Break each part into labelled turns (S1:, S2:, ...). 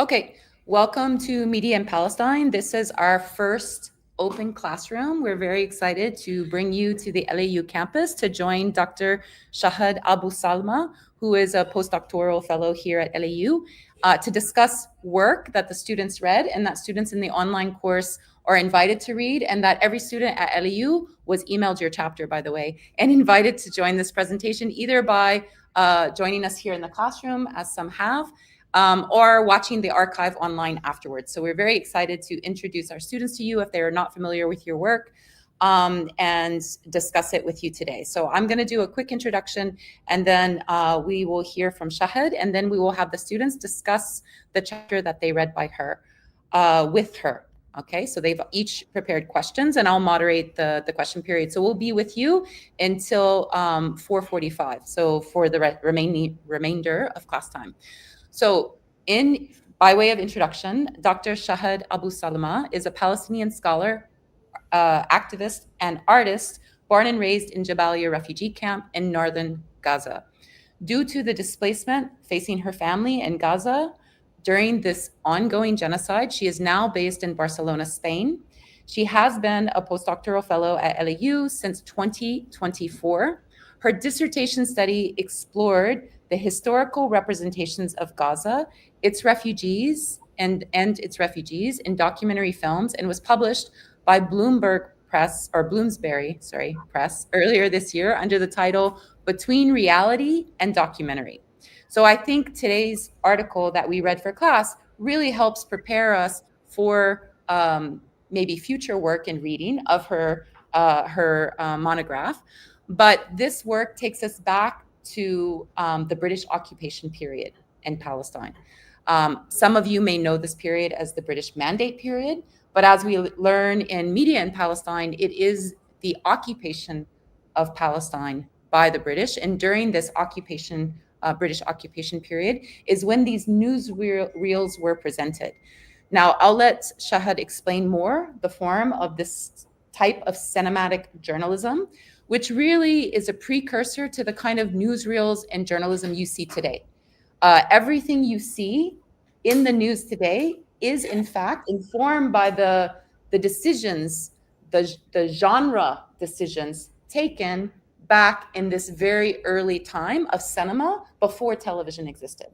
S1: Okay, welcome to Media in Palestine. This is our first open classroom. We're very excited to bring you to the LAU campus to join Dr. Shahd Abusalama, who is a postdoctoral fellow here at LAU, to discuss work that the students read and that students in the online course are invited to read, and that every student at LAU was emailed your chapter, by the way, and invited to join this presentation either by joining us here in the classroom, as some have, or watching the archive online afterwards. So we're very excited to introduce our students to you if they are not familiar with your work, and discuss it with you today. So I'm going to do a quick introduction, and then we will hear from Shahd, and then we will have the students discuss the chapter that they read by her, with her. Okay, so they've each prepared questions, and I'll moderate the question period. So we'll be with you until 4:45, so for the remainder of class time. So by way of introduction, Dr. Shahd Abusalama is a Palestinian scholar, activist, and artist born and raised in Jabalia refugee camp in northern Gaza. Due to the displacement facing her family in Gaza during this ongoing genocide, she is now based in Barcelona, Spain. She has been a postdoctoral fellow at LAU since 2024. Her dissertation study explored the historical representations of Gaza, its refugees, and its refugees in documentary films, and was published by Bloomsbury Press earlier this year under the title Between Reality and Documentary. So I think today's article that we read for class really helps prepare us for maybe future work and reading of her monograph. But this work takes us back to the British occupation period in Palestine. Some of you may know this period as the British Mandate period, but as we learn in Media in Palestine, it is the occupation of Palestine by the British. And during this British occupation period is when these newsreels were presented. Now, I'll let Shahd explain more the form of this type of cinematic journalism, which really is a precursor to the kind of newsreels and journalism you see today. Everything you see in the news today is, in fact, informed by the decisions, the genre decisions taken back in this very early time of cinema before television existed.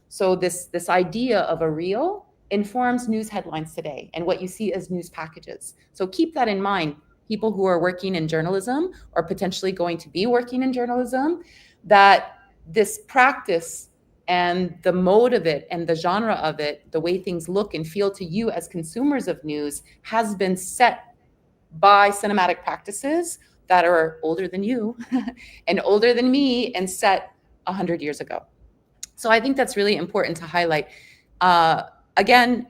S1: So this idea of a reel informs news headlines today and what you see as news packages. So keep that in mind, people who are working in journalism or potentially going to be working in journalism, that this practice and the mode of it and the genre of it, the way things look and feel to you as consumers of news, has been set by cinematic practices that are older than you and older than me and set 100 years ago. So I think that's really important to highlight. Again,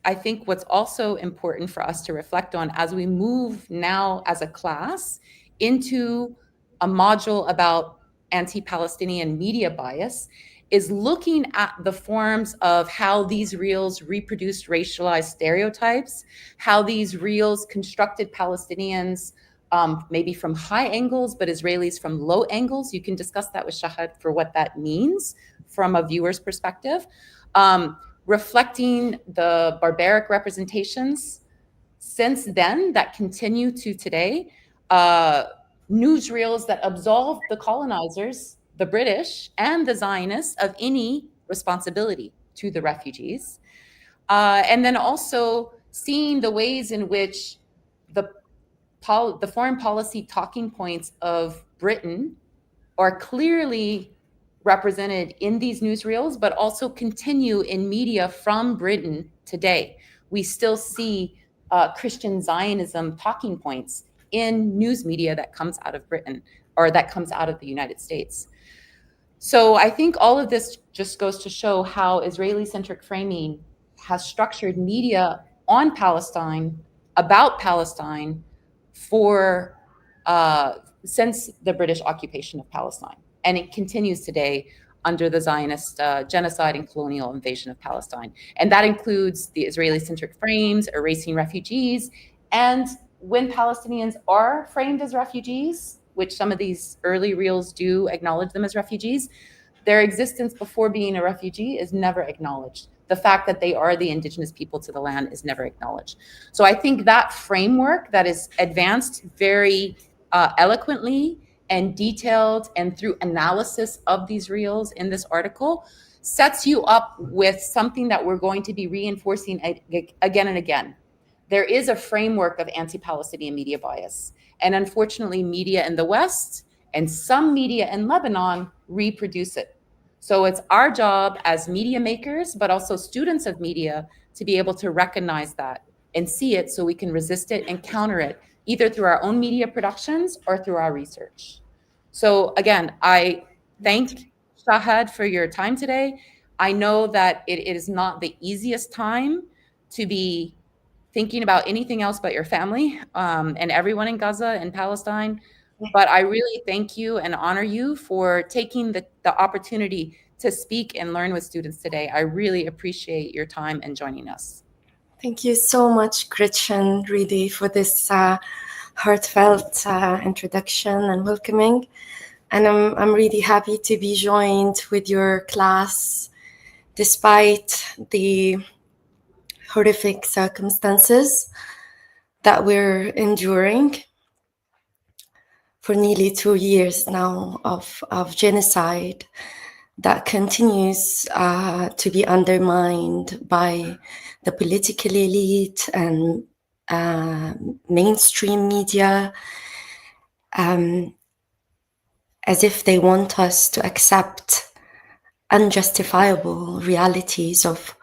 S1: I think what's also important for us to reflect on as we move now as a class into a module about anti-Palestinian media bias is looking at the forms of how these reels reproduced racialized stereotypes, how these reels constructed Palestinians maybe from high angles, but Israelis from low angles. You can discuss that with Shahd for what that means from a viewer's perspective. Reflecting the barbaric representations since then that continue to today, newsreels that absolve the colonizers, the British and the Zionists, of any responsibility to the refugees. And then also seeing the ways in which the foreign policy talking points of Britain are clearly represented in these newsreels, but also continue in media from Britain today. We still see Christian Zionism talking points in news media that comes out of Britain or that comes out of the United States. So I think all of this just goes to show how Israeli-centric framing has structured media on Palestine, about Palestine, for since the British occupation of Palestine. And it continues today under the Zionist genocide and colonial invasion of Palestine. And that includes the Israeli-centric frames, erasing refugees. And when Palestinians are framed as refugees, which some of these early reels do acknowledge them as refugees, their existence before being a refugee is never acknowledged. the fact that they are the indigenous people to the land is never acknowledged. So I think that framework that is advanced very eloquently and detailed and through analysis of these reels in this article sets you up with something that we're going to be reinforcing again and again. There is a framework of anti-Palestinian media bias. And unfortunately, media in the West and some media in Lebanon reproduce it. So it's our job as media makers, but also students of media, to be able to recognize that and see it so we can resist it and counter it, either through our own media productions or through our research. So again, I thank Shahd for your time today. I know that it is not the easiest time to be thinking about anything else but your family and everyone in Gaza and Palestine. But I really thank you and honor you for taking the opportunity to speak and learn with students today. I really appreciate your time and joining us.
S2: Thank you so much, Gretchen, really, for this heartfelt introduction and welcoming. And I'm really happy to be joined with your class, despite the horrific circumstances that we're enduring for nearly 2 years now of genocide that continues to be undermined by the political elite and mainstream media, as if they want us to accept unjustifiable realities of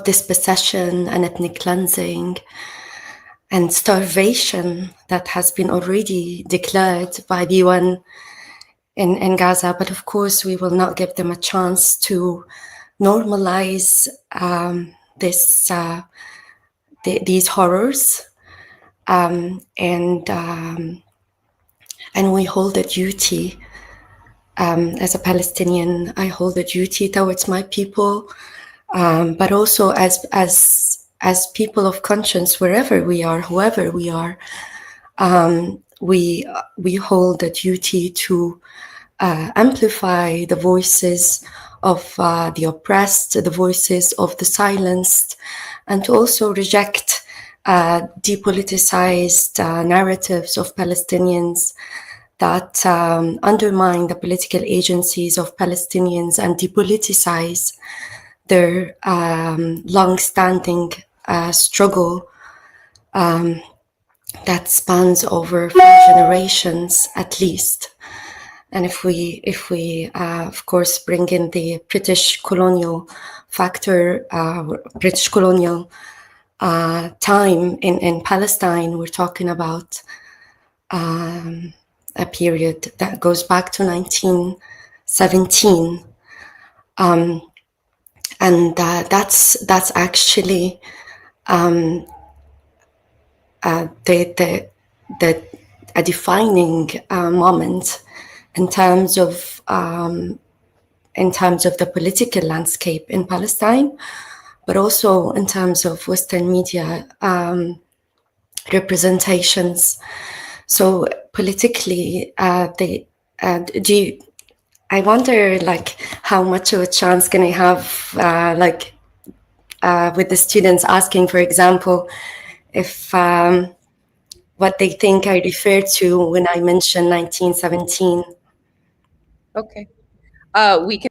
S2: dispossession and ethnic cleansing and starvation that has been already declared by the UN in Gaza. But of course, we will not give them a chance to normalize these horrors. And we hold a duty, as a Palestinian, I hold a duty towards my people, but also as people of conscience, wherever we are, whoever we are, we hold a duty to amplify the voices of the oppressed, the voices of the silenced, and to also reject depoliticized narratives of Palestinians that undermine the political agencies of Palestinians and depoliticize their long-standing struggle that spans over 4 generations at least. And if we of course bring in the British colonial factor, British colonial time in Palestine, we're talking about a period that goes back to 1917, and that's actually a defining moment in terms of the political landscape in Palestine, but also in terms of Western media representations. So politically, I wonder, like, how much of a chance can I have, with the students asking, for example, if what they think I refer to when I mention 1917.
S1: Okay. We can.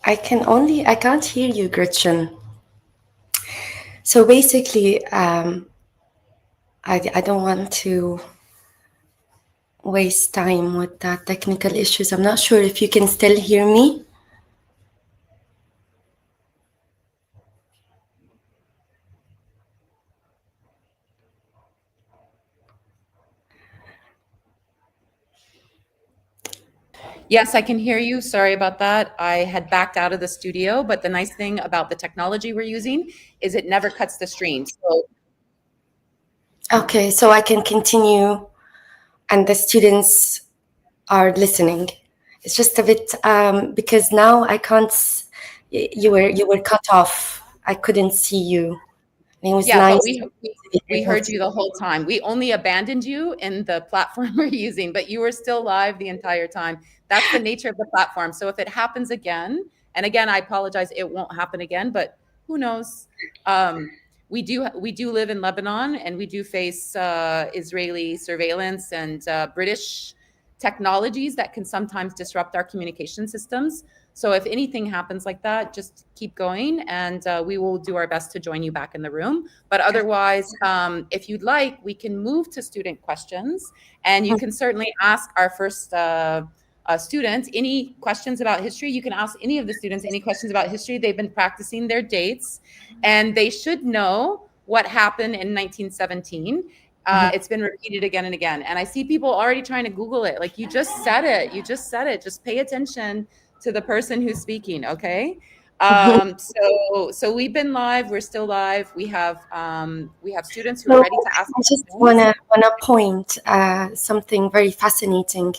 S2: I can't hear you, Gretchen. So basically, I don't want to waste time with that technical issues. I'm not sure if you can still hear me.
S1: Yes, I can hear you. Sorry about that. I had backed out of the studio, but the nice thing about the technology we're using is it never cuts the stream. So
S2: okay, so I can continue and the students are listening. It's just a bit because now I can't. You were cut off. I couldn't see you. It was
S1: Yeah, but
S2: nice
S1: we
S2: to be
S1: we
S2: able
S1: heard
S2: to.
S1: you the whole time. We only abandoned you in the platform we're using, but you were still live the entire time. That's the nature of the platform. So if it happens again, and again, I apologize, it won't happen again, but who knows? Um, we do live in Lebanon, and we do face Israeli surveillance and British technologies that can sometimes disrupt our communication systems. So if anything happens like that, just keep going, and we will do our best to join you back in the room. But otherwise, if you'd like, we can move to student questions, and you can certainly ask our first student any questions about history. You can ask any of the students any questions about history. They've been practicing their dates, and they should know what happened in 1917. It's been repeated again and again. And I see people already trying to Google it. Like, you just said it. You just said it. Just pay attention to the person who's speaking. Okay. So we've been live. We're still live. We have students who are
S2: So
S1: ready to ask
S2: I just
S1: questions.
S2: wanna point something very fascinating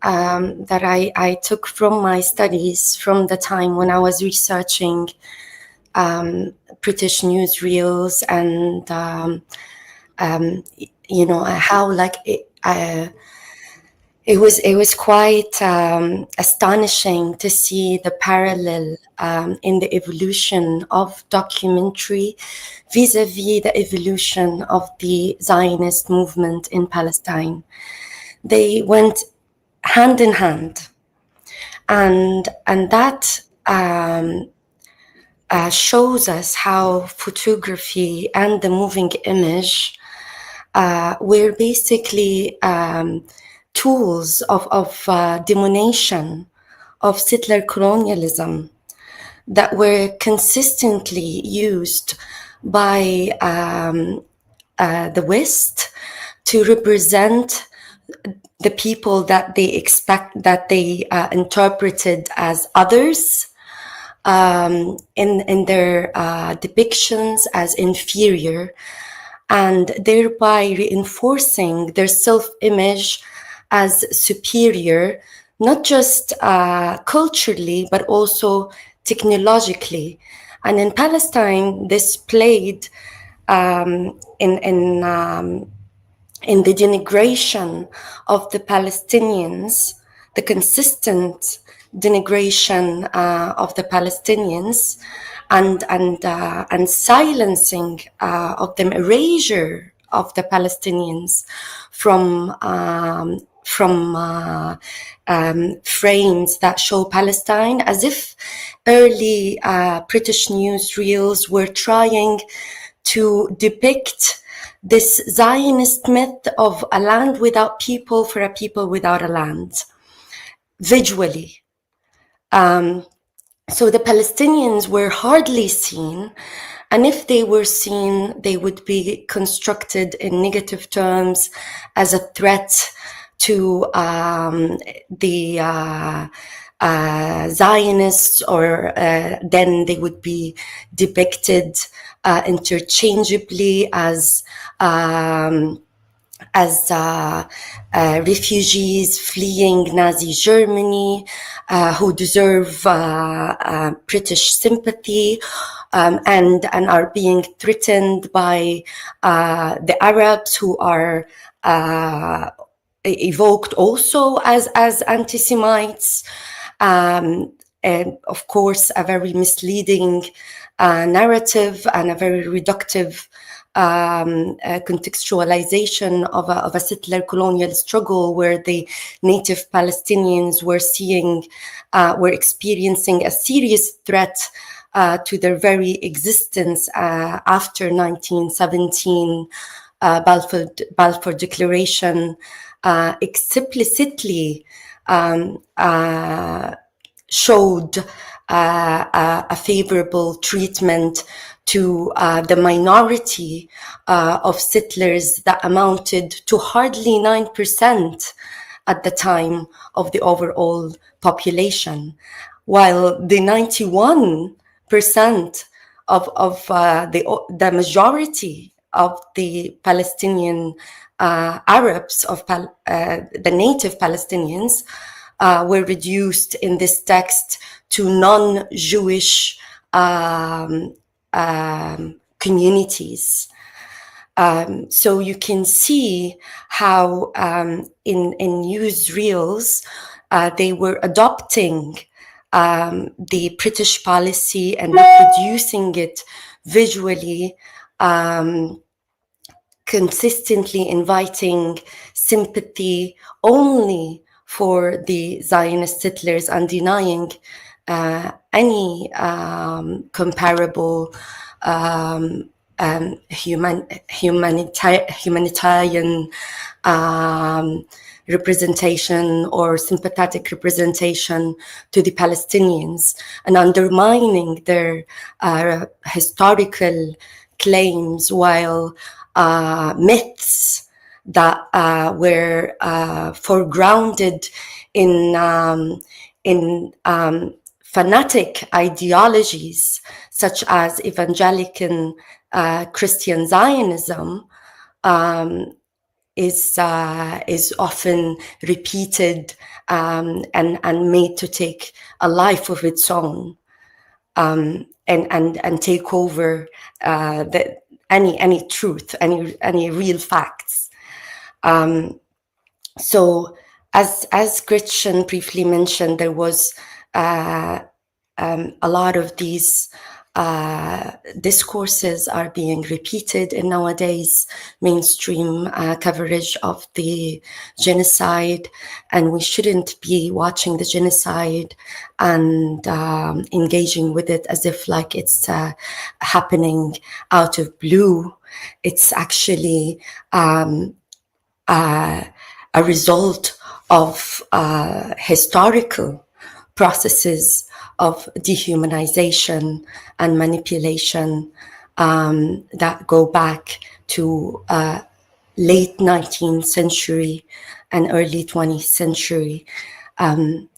S2: that I took from my studies from the time when I was researching British newsreels and how like it was quite astonishing to see the parallel in the evolution of documentary vis-a-vis the evolution of the Zionist movement in Palestine. They went hand in hand, and that shows us how photography and the moving image were basically tools of domination, of settler colonialism, that were consistently used by the West to represent the people that they interpreted as others, in their depictions as inferior, and thereby reinforcing their self-image as superior, not just culturally, but also technologically. And in Palestine, this played in the denigration of the Palestinians, the consistent denigration of the Palestinians, and silencing of them, erasure of the Palestinians from frames that show Palestine, as if early British newsreels were trying to depict this Zionist myth of a land without people for a people without a land, visually. So the Palestinians were hardly seen, and if they were seen, they would be constructed in negative terms as a threat to the Zionists, or then they would be depicted interchangeably as refugees fleeing Nazi Germany, who deserve British sympathy, and are being threatened by the Arabs, who are evoked also as anti-Semites. And of course, a very misleading narrative and a very reductive contextualization of a settler colonial struggle, where the native Palestinians were experiencing a serious threat to their very existence after 1917 Balfour Declaration explicitly showed a favorable treatment to the minority of settlers that amounted to hardly 9% at the time of the overall population, while the 91% of the majority of the Palestinian Arabs, the native Palestinians, were reduced in this text to non-Jewish communities. So you can see how in newsreels they were adopting the British policy and reproducing it visually, consistently inviting sympathy only for the Zionist Hitlers and denying any comparable humanitarian representation or sympathetic representation to the Palestinians, and undermining their historical claims, while myths that were foregrounded in fanatic ideologies such as evangelical Christian Zionism is often repeated and made to take a life of its own, and take over any truth, any real facts. So as Gretchen briefly mentioned, there was a lot of these discourses are being repeated in nowadays mainstream coverage of the genocide, and we shouldn't be watching the genocide and engaging with it as if like it's happening out of blue. It's actually a result of historical processes of dehumanization and manipulation that go back to late 19th century and early 20th century. And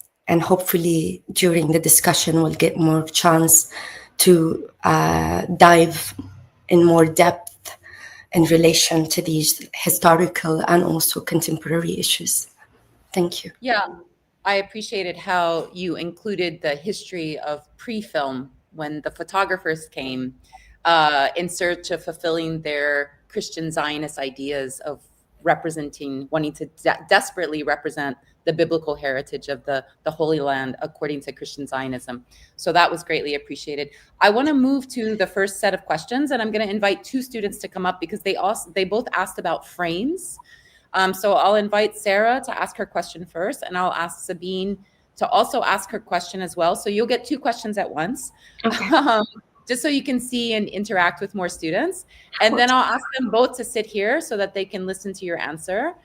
S2: hopefully during the discussion we'll get more chance to dive in more depth in relation to these historical and also contemporary issues. Thank you.
S1: Yeah, I appreciated how you included the history of pre-film when the photographers came in search of fulfilling their Christian Zionist ideas of wanting to desperately represent the biblical heritage of the Holy Land according to Christian Zionism. So that was greatly appreciated. I want to move to the first set of questions, and I'm going to invite two students to come up because they both asked about frames. So I'll invite Sarah to ask her question first, and I'll ask Sabine to also ask her question as well. So you'll get two questions at once, okay. Just so you can see and interact with more students. And then I'll ask them both to sit here so that they can listen to your answer.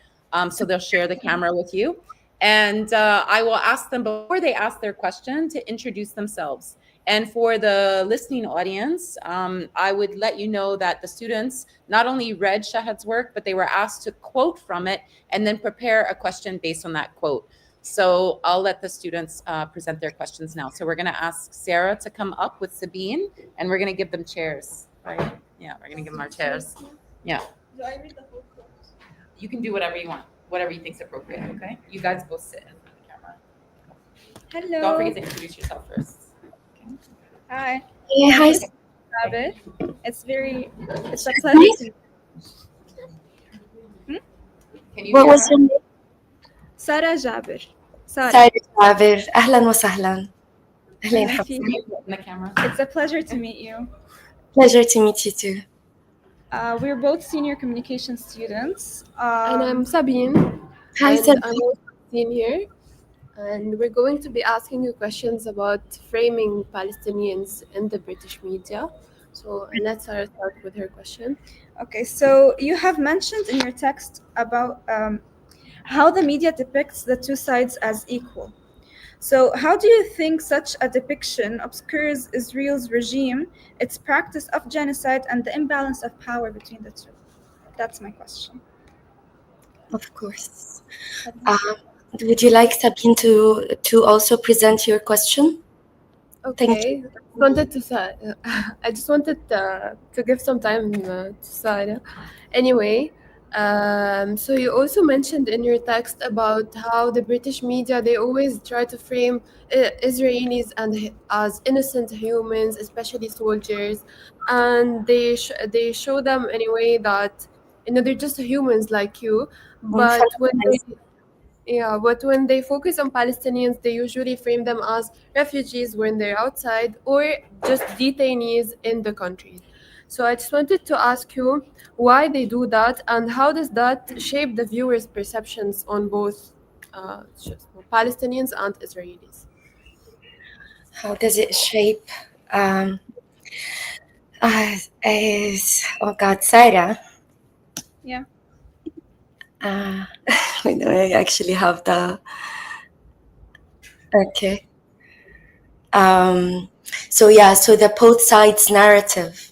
S1: So they'll share the camera with you. And I will ask them before they ask their question to introduce themselves. And for the listening audience, I would let you know that the students not only read Shahd's work, but they were asked to quote from it and then prepare a question based on that quote. So I'll let the students present their questions now. So we're going to ask Sarah to come up with Sabine, and we're going to give them chairs, right? Yeah, we're going to give them our chairs. Yeah.
S3: Do I read the whole quote?
S1: You can do whatever you want, whatever you think is appropriate, okay? You guys both sit in front of the camera.
S3: Hello.
S1: Don't forget to introduce yourself first. Okay.
S3: Hi.
S2: Yeah, hi.
S3: Rabbit. It's a pleasure.
S1: Can you
S2: What
S1: hear
S2: was
S1: her?
S2: your name?
S3: Sara Jabir.
S2: سارة جابر. أهلا وسهلا. أهلا حبيبي.
S1: In the camera.
S3: It's a pleasure to meet you.
S2: Pleasure to meet you too.
S3: We're both senior communication students.
S4: And I'm Sabine.
S2: Hi,
S4: and
S2: Sabine.
S4: I'm also a senior. And we're going to be asking you questions about framing Palestinians in the British media. So let's start with her question.
S3: Okay, so you have mentioned in your text about how the media depicts the two sides as equal. So how do you think such a depiction obscures Israel's regime, its practice of genocide, and the imbalance of power between the two? That's my question.
S2: Of course. Would you like Sabine to also present your question?
S4: Okay. I just wanted to give some time to Sarah. Anyway, So you also mentioned in your text about how the British media, they always try to frame Israelis as innocent humans, especially soldiers, and they show them in a way that they're just humans like you. But when they focus on Palestinians, they usually frame them as refugees when they're outside or just detainees in the country. So I just wanted to ask you why they do that and how does that shape the viewers' perceptions on both Palestinians and Israelis?
S2: How does it shape? Oh God, Sarah.
S3: Yeah.
S2: I actually have the. Okay. So the both sides narrative.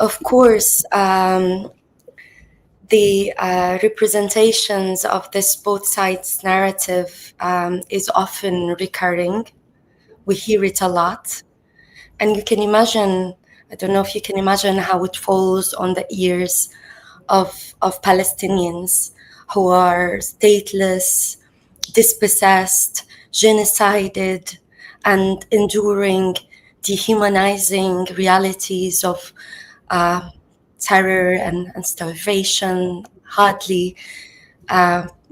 S2: Of course, the representations of this both sides narrative is often recurring. We hear it a lot. And you can imagine, I don't know if you can imagine how it falls on the ears of Palestinians who are stateless, dispossessed, genocided, and enduring dehumanizing realities of terror and starvation. Hardly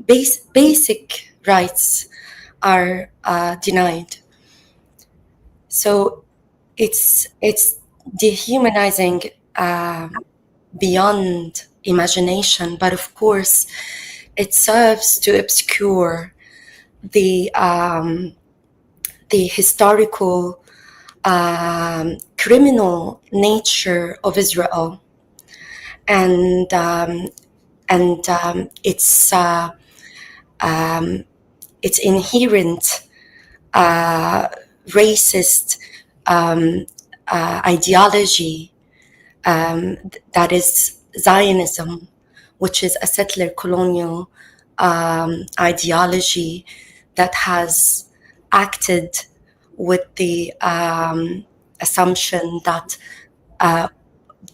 S2: basic rights are denied. So it's dehumanizing beyond imagination, but of course it serves to obscure the historical criminal nature of Israel and its inherent racist ideology that is Zionism, which is a settler colonial ideology that has acted with the assumption that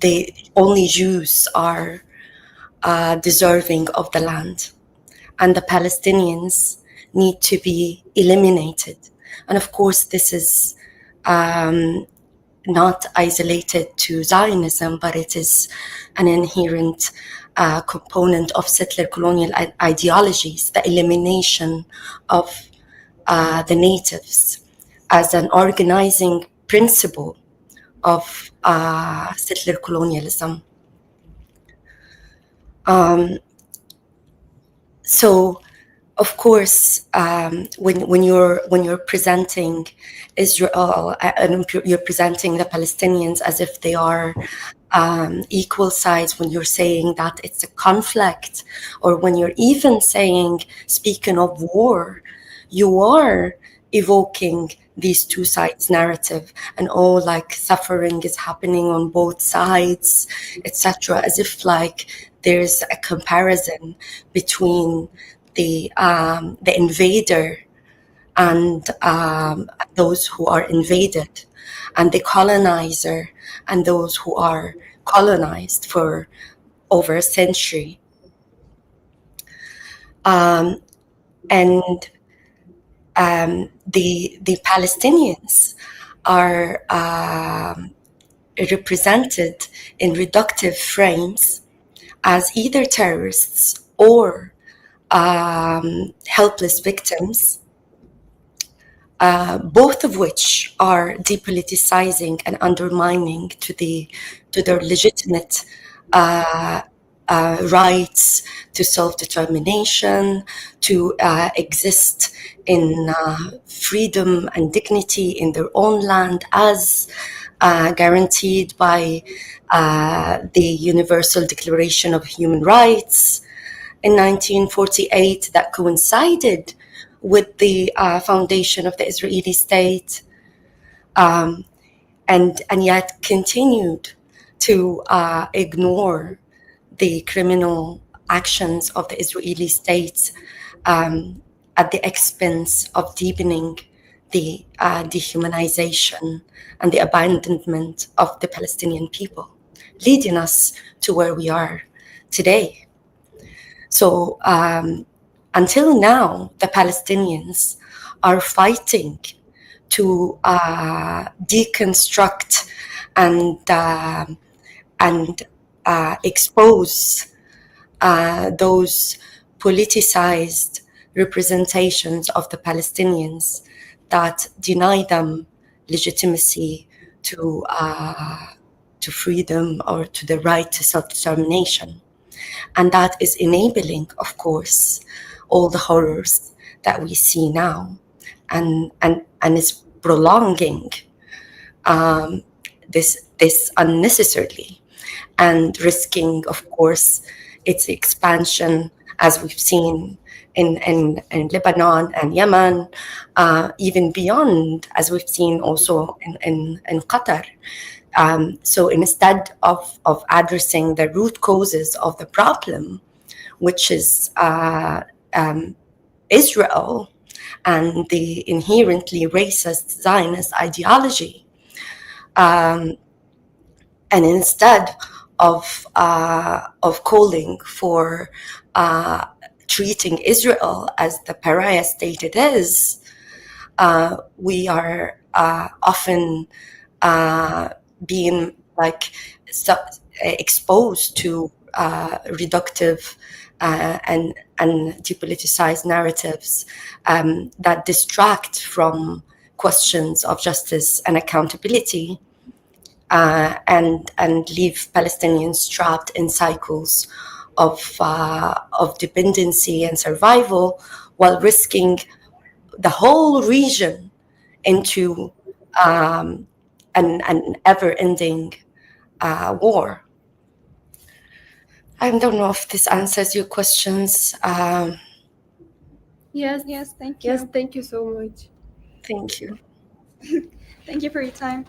S2: the only Jews are deserving of the land, and the Palestinians need to be eliminated. And of course, this is not isolated to Zionism, but it is an inherent component of settler colonial ideologies, the elimination of the natives as an organizing principle of settler colonialism. So, of course, when you're presenting Israel and you're presenting the Palestinians as if they are equal sides, when you're saying that it's a conflict, or when you're even speaking of war, you are evoking these two sides narrative and suffering is happening on both sides, etc., as if there's a comparison between the invader and those who are invaded, and the colonizer and those who are colonized for over a century. And the Palestinians are represented in reductive frames as either terrorists or helpless victims, both of which are depoliticizing and undermining to their legitimate rights to self-determination, to exist in freedom and dignity in their own land as guaranteed by the Universal Declaration of Human Rights in 1948 that coincided with the foundation of the Israeli state, and yet continued to ignore the criminal actions of the Israeli state at the expense of deepening the dehumanization and the abandonment of the Palestinian people, leading us to where we are today. So until now, the Palestinians are fighting to deconstruct and expose those politicized representations of the Palestinians that deny them legitimacy to freedom or to the right to self-determination. And that is enabling, of course, all the horrors that we see now, and is prolonging this unnecessarily, and risking, of course, its expansion, as we've seen in Lebanon and Yemen, even beyond, as we've seen also in Qatar. So instead of addressing the root causes of the problem, which is Israel and the inherently racist Zionist ideology, and instead of calling for treating Israel as the pariah state it is, we are often being exposed to reductive and depoliticized narratives that distract from questions of justice and accountability, and leave Palestinians trapped in cycles of dependency and survival, while risking the whole region into an ever-ending war. I don't know if this answers your questions.
S4: Yes,
S3: thank you.
S4: yes, thank you so much.
S2: Thank you.
S3: Thank you for your time.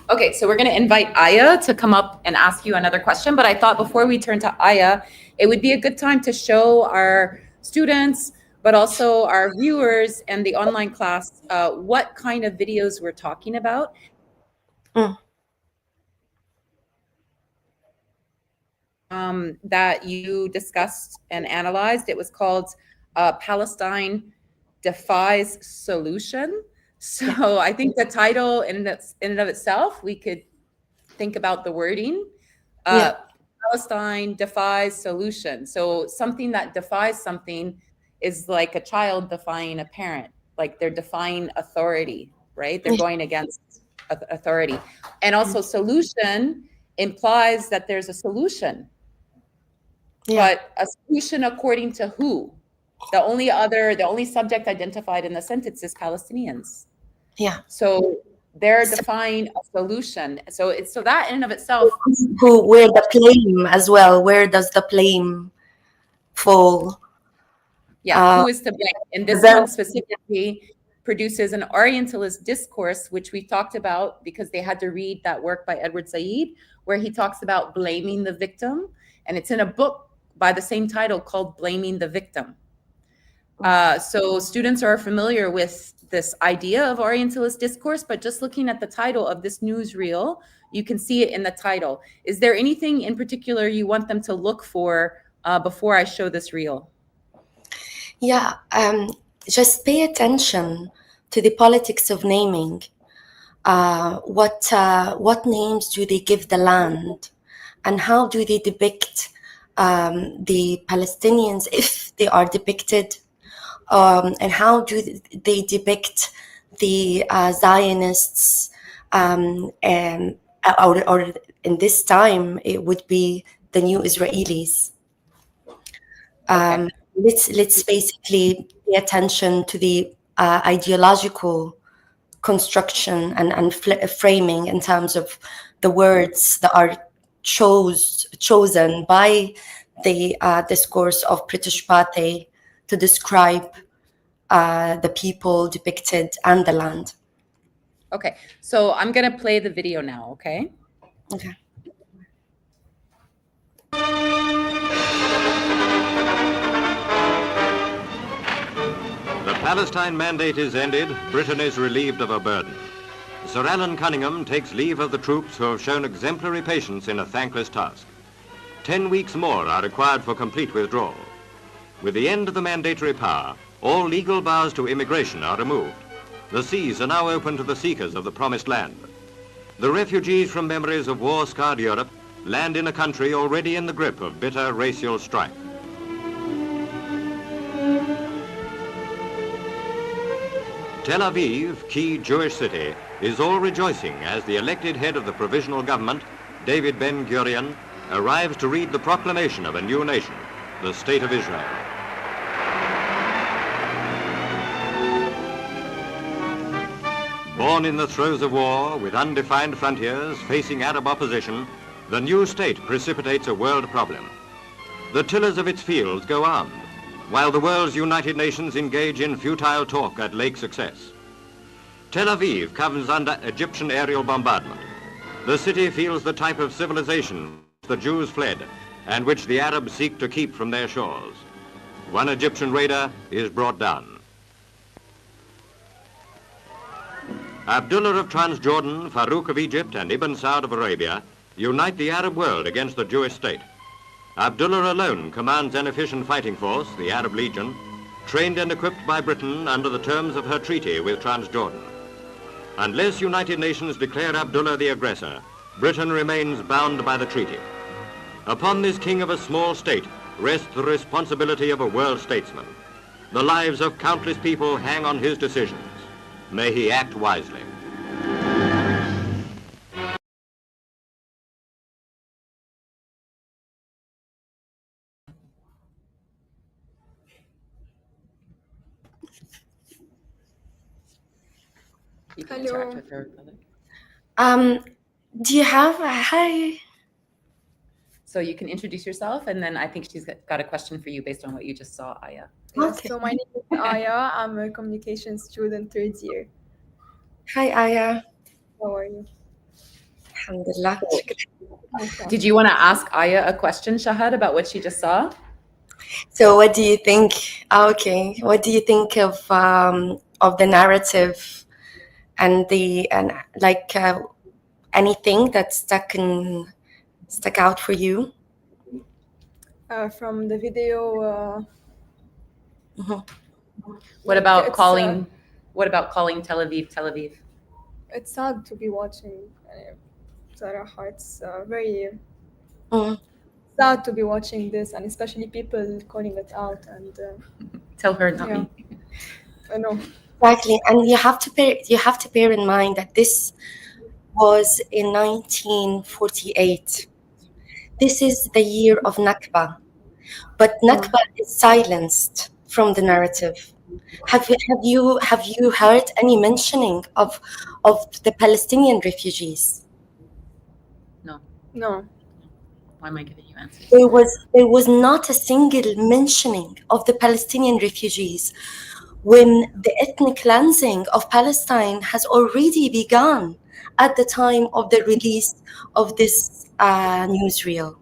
S1: Okay, so we're going to invite Aya to come up and ask you another question. But I thought before we turn to Aya, it would be a good time to show our students, but also our viewers and the online class, what kind of videos we're talking about. That you discussed and analyzed. It was called Palestine Defies Solution. So I think the title in and of itself, we could think about the wording. Palestine defies solution. So something that defies something is like a child defying a parent, like they're defying authority, right? They're going against authority. And also solution implies that there's a solution. But a solution according to who? The only subject identified in the sentence is Palestinians. So they're defying a solution. So that in and of itself.
S2: Where the blame as well? Where does the blame fall?
S1: Who is to blame? And this one specifically produces an Orientalist discourse, which we talked about because they had to read that work by Edward Said, where he talks about blaming the victim. And it's in a book by the same title called Blaming the Victim. So students are familiar with this idea of Orientalist discourse, but just looking at the title of this newsreel, you can see it in the title. Is there anything in particular you want them to look for before I show this reel?
S2: Just pay attention to the politics of naming. What names do they give the land, and how do they depict the Palestinians, if they are depicted, and how do they depict the Zionists, or in this time it would be the new Israelis. Let's basically pay attention to the ideological construction and framing in terms of the words that are chosen by the discourse of British Pathe to describe the people depicted and the land.
S1: Okay, so I'm going to play the video now, okay?
S2: Okay.
S5: The Palestine mandate is ended. Britain is relieved of a burden. Sir Alan Cunningham takes leave of the troops who have shown exemplary patience in a thankless task. 10 weeks more are required for complete withdrawal. With the end of the mandatory power, all legal bars to immigration are removed. The seas are now open to the seekers of the promised land. The refugees from memories of war-scarred Europe land in a country already in the grip of bitter racial strife. Tel Aviv, key Jewish city, is all rejoicing as the elected head of the provisional government, David Ben-Gurion, arrives to read the proclamation of a new nation, the State of Israel. Born in the throes of war, with undefined frontiers, facing Arab opposition, the new state precipitates a world problem. The tillers of its fields go armed, while the world's United Nations engage in futile talk at Lake Success. Tel Aviv comes under Egyptian aerial bombardment. The city feels the type of civilization the Jews fled and which the Arabs seek to keep from their shores. One Egyptian raider is brought down. Abdullah of Transjordan, Farouk of Egypt, and Ibn Saud of Arabia unite the Arab world against the Jewish state. Abdullah alone commands an efficient fighting force, the Arab Legion, trained and equipped by Britain under the terms of her treaty with Transjordan. Unless United Nations declare Abdullah the aggressor, Britain remains bound by the treaty. Upon this king of a small state rests the responsibility of a world statesman. The lives of countless people hang on his decisions. May he act wisely.
S1: You can
S4: Hello.
S1: interact with her, brother.
S2: Do you have hi?
S1: So you can introduce yourself, and then I think she's got a question for you based on what you just saw, Aya.
S6: Yes,
S2: Okay.
S6: so my name is Aya. I'm a communication student, 3rd year.
S2: Hi, Aya.
S6: How are you?
S2: Alhamdulillah.
S6: Okay.
S1: Did you want to ask Aya a question, Shahd, about what she just saw?
S2: So, what do you think? Okay, what do you think of the narrative and anything that stuck out for you?
S6: From the video,
S1: What about
S6: it's,
S1: calling? What about calling Tel Aviv, Tel Aviv?
S6: it's sad to be watching. Sarah, it's very
S2: Mm.
S6: sad to be watching this, and especially people calling it out. And
S1: Tell her, not
S6: Yeah.
S1: me.
S6: I know.
S2: Exactly, and you have to bear in mind that this was in 1948. This is the year of Nakba, but Nakba is silenced from the narrative. Have you heard any mentioning of the Palestinian refugees?
S6: No.
S1: Why am I giving you answers?
S2: There was not a single mentioning of the Palestinian refugees when the ethnic cleansing of Palestine has already begun at the time of the release of this newsreel.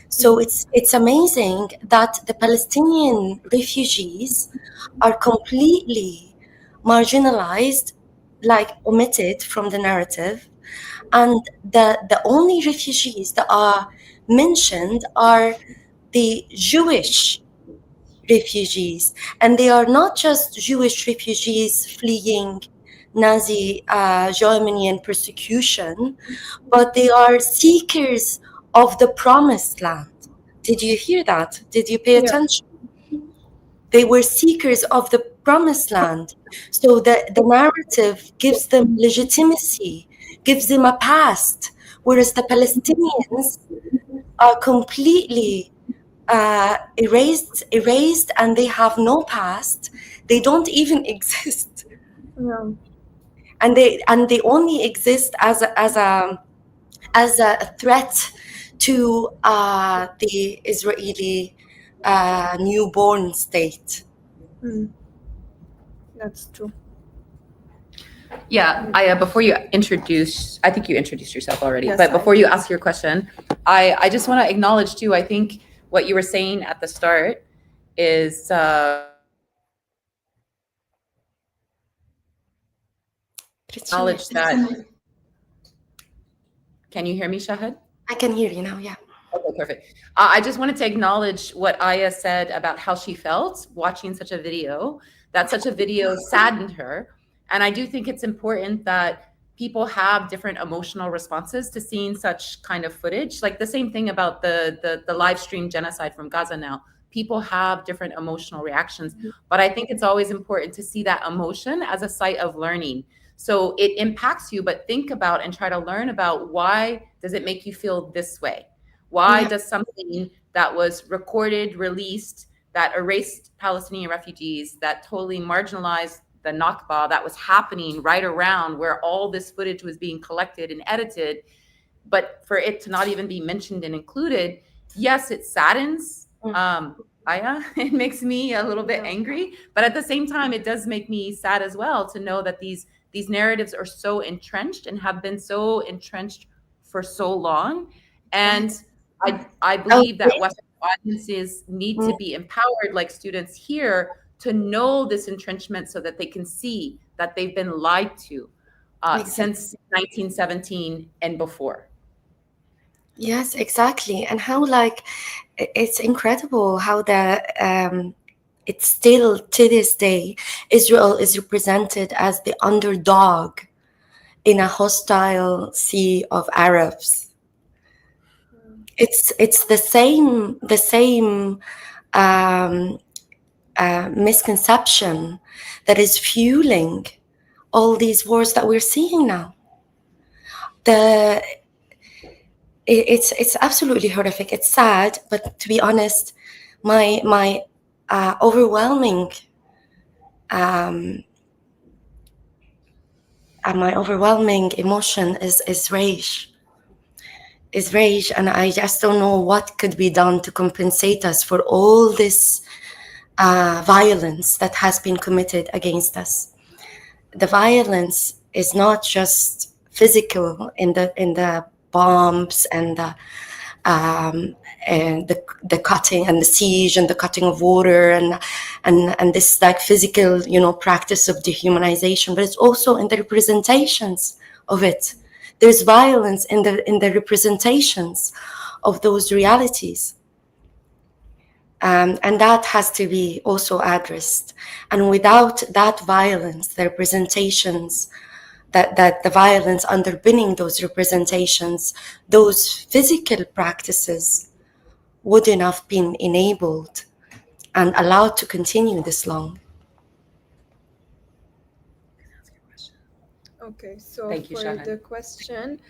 S2: So it's amazing that the Palestinian refugees are completely marginalized, like omitted from the narrative. And the only refugees that are mentioned are the Jewish refugees. And they are not just Jewish refugees fleeing Nazi Germany and persecution, but they are seekers of the promised land. Did you hear that? Did you pay
S6: Yeah.
S2: attention? They were seekers of the promised land. So the narrative gives them legitimacy, gives them a past, whereas the Palestinians are completely erased, and they have no past. They don't even exist,
S6: Yeah.
S2: and they only exist as a threat to the Israeli newborn state.
S6: That's true.
S1: Yeah, Aya, before you introduce, I think you introduced yourself already,
S6: Yes,
S1: but
S6: I
S1: before you ask your question, I just want to acknowledge too, I think what you were saying at the start is acknowledge that. Can you hear me, Shahd?
S2: I can hear you now, yeah.
S1: Okay, perfect. I just wanted to acknowledge what Aya said about how she felt watching such a video, that such a video saddened her. And I do think it's important that people have different emotional responses to seeing such kind of footage. Like the same thing about the live stream genocide from Gaza now. People have different emotional reactions, but I think it's always important to see that emotion as a site of learning. So it impacts you, but think about and try to learn about why does it make you feel this way? Why does something that was recorded, released, that erased Palestinian refugees, that totally marginalized the Nakba that was happening right around where all this footage was being collected and edited, but for it to not even be mentioned and included, yes, it saddens Aya. It makes me a little bit angry, but at the same time, it does make me sad as well to know that these narratives are so entrenched and have been so entrenched for so long. And I believe that Western audiences need to be empowered, like students here, to know this entrenchment so that they can see that they've been lied to since 1917 and before.
S2: Yes, exactly. And how, like, it's incredible how it's still to this day, Israel is represented as the underdog in a hostile sea of Arabs. It's the same misconception that is fueling all these wars that we're seeing now. It's absolutely horrific. It's sad, but to be honest, my overwhelming emotion is rage. And I just don't know what could be done to compensate us for all this violence that has been committed against us. The violence is not just physical in the bombs and the cutting and the siege and the cutting of water and this like physical, practice of dehumanization, but it's also in the representations of it. There's violence in the representations of those realities. And that has to be also addressed. And without that violence, the representations, that the violence underpinning those representations, those physical practices wouldn't have been enabled and allowed to continue this long.
S6: Okay, so
S1: Thank you,
S6: for
S1: Shahd.
S6: the question,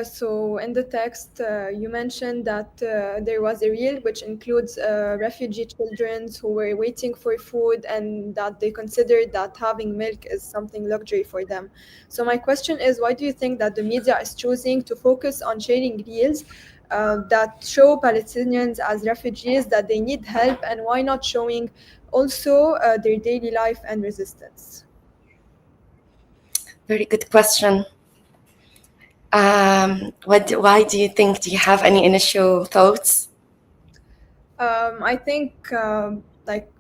S6: so in the text, you mentioned that there was a reel which includes refugee children who were waiting for food and that they considered that having milk is something luxury for them. So my question is, why do you think that the media is choosing to focus on sharing reels that show Palestinians as refugees, that they need help, and why not showing also their daily life and resistance?
S2: Very good question. Why do you think? Do you have any initial thoughts?
S6: I think like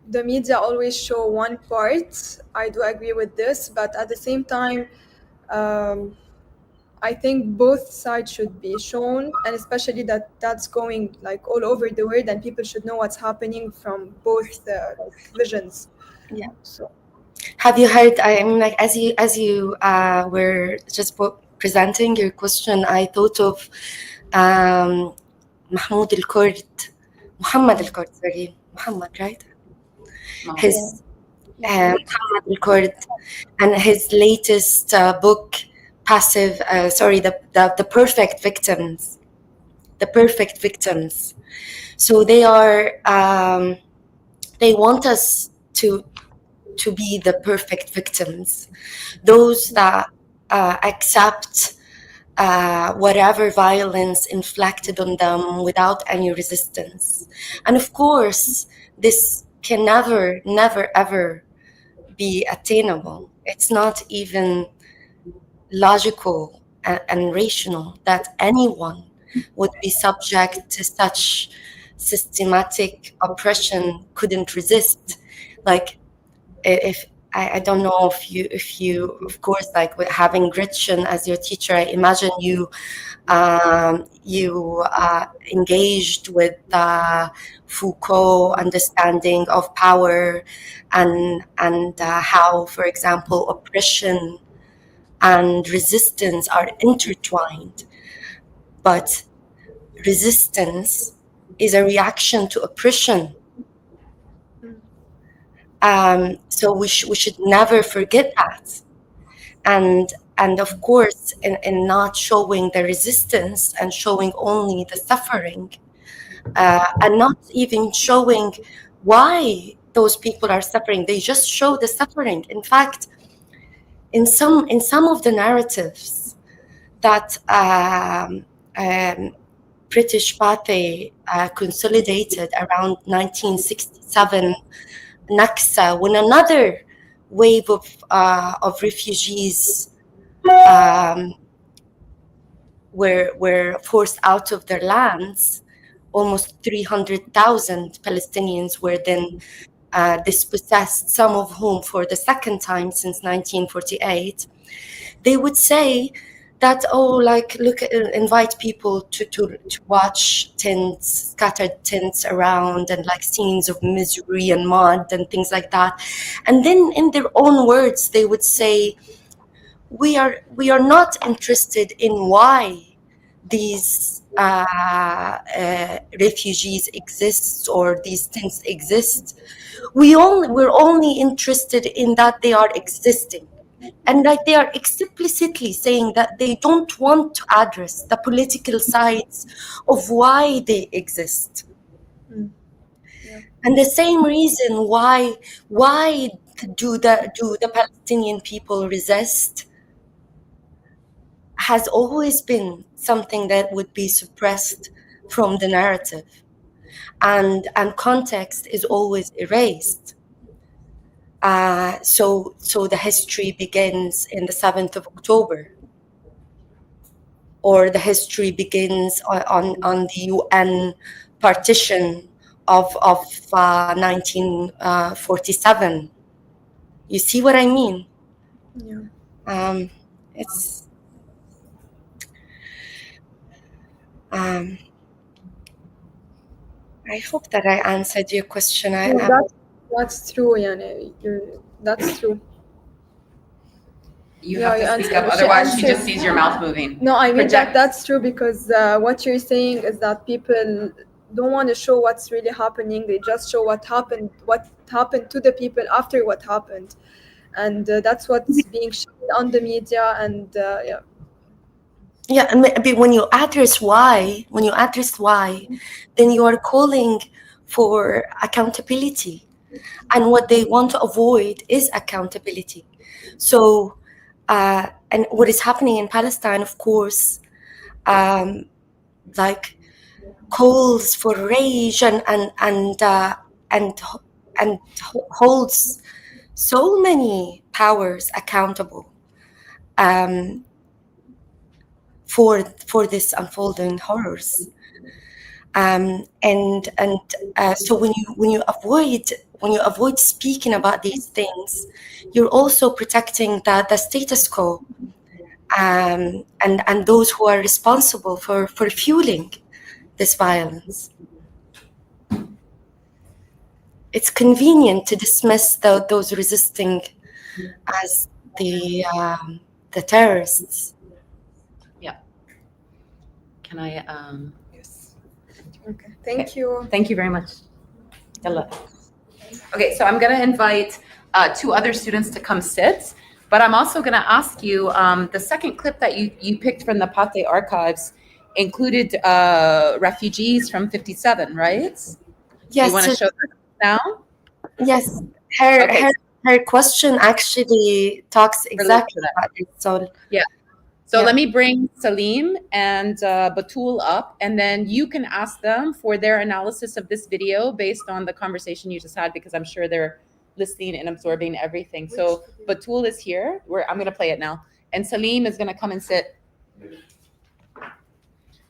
S6: the media always show one part. I do agree with this, but at the same time, I think both sides should be shown, and especially that's going like all over the world, and people should know what's happening from both visions.
S2: Yeah.
S6: So.
S2: Have you heard? I mean, like as you were just presenting your question, I thought of Mahmoud al-Kurd, Muhammad al-Kurd, sorry, Muhammad, right? His Muhammad al-Kurd, and his latest book, the Perfect Victims. The Perfect Victims. So they are, they want us to be the perfect victims, those that accept whatever violence inflicted on them without any resistance. And of course, this can never, ever be attainable. It's not even logical and rational that anyone would be subject to such systematic oppression, couldn't resist. Like, if I don't know if you of course, like with having Gretchen as your teacher, I imagine you engaged with Foucault understanding of power and how, for example, oppression and resistance are intertwined. But resistance is a reaction to oppression. So we should never forget that. And of course, in not showing the resistance and showing only the suffering, and not even showing why those people are suffering, they just show the suffering. In fact, in some of the narratives that British Pathe consolidated around 1967 Naksa, when another wave of refugees were forced out of their lands. Almost 300,000 Palestinians were then dispossessed, some of whom for the second time since 1948. They would say that, look, invite people to watch tents, scattered tents around, and like scenes of misery and mud and things like that. And then in their own words, they would say, we are not interested in why these refugees exist or these tents exist. We're only interested in that they are existing. And like they are explicitly saying that they don't want to address the political sides of why they exist.
S6: Yeah.
S2: And the same reason why do the Palestinian people resist has always been something that would be suppressed from the narrative, and context is always erased. So the history begins in the 7th of October, or the history begins on the UN partition of 1947. You see what I mean?
S6: Yeah.
S2: It's I hope that I answered your question.
S6: That's true, yani. That's true.
S1: You
S6: Yeah,
S1: have
S6: you
S1: to speak up,
S6: answered.
S1: otherwise she just sees your mouth moving.
S6: No, I mean
S1: Project.
S6: that's true, because what you're saying is that people don't want to show what's really happening. They just show what happened to the people after what happened, and that's what's being shown on the media. And yeah.
S2: Yeah, but when you address why, then you are calling for accountability, and what they want to avoid is accountability. So, and what is happening in Palestine, of course, like calls for rage and holds so many powers accountable for this unfolding horrors. So when you avoid speaking about these things, you're also protecting the status quo, and those who are responsible for fueling this violence. It's convenient to dismiss those resisting as the terrorists.
S1: Yeah. Can I?
S6: Yes. Okay. Thank you.
S1: Thank you very much. Yalla. Okay, so I'm going to invite 2 other students to come sit, but I'm also going to ask you, the second clip that you picked from the Pathe archives included refugees from 57, right?
S2: Yes.
S1: You want to show them now?
S2: Yes. Her question actually talks exactly about it. So
S1: yeah. So let me bring Salim and Batul up, and then you can ask them for their analysis of this video based on the conversation you just had, because I'm sure they're listening and absorbing everything. So Batul is here. I'm going to play it now. And Salim is going to come and sit.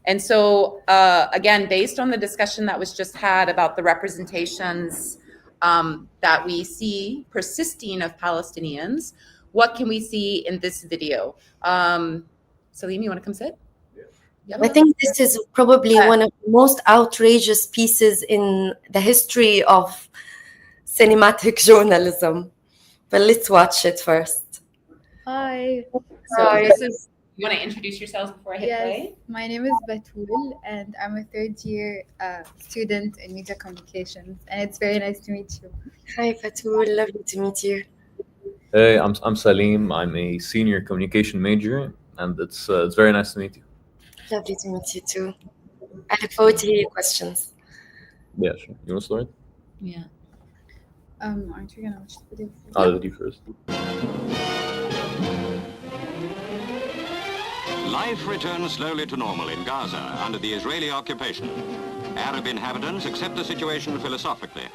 S1: And so, again, based on the discussion that was just had about the representations that we see persisting of Palestinians. What can we see in this video? Salim, you want to come sit? Yep.
S2: I think this is probably one of the most outrageous pieces in the history of cinematic journalism. But let's watch it first.
S7: Hi.
S1: So this is, you want to introduce yourselves before I hit play?
S7: My name is Batul, and I'm a third-year student in media communications, and it's very nice to meet you.
S2: Hi, Fatul. Lovely to meet you.
S8: Hey, I'm Salim. I'm a senior communication major, and it's very nice to meet you.
S2: Lovely to meet you too. I look forward to hear your questions.
S8: Yeah, sure. You want to start?
S1: Yeah.
S7: Aren't you gonna watch the video?
S8: I'll do first.
S5: Life returns slowly to normal in Gaza under the Israeli occupation. Arab inhabitants accept the situation philosophically.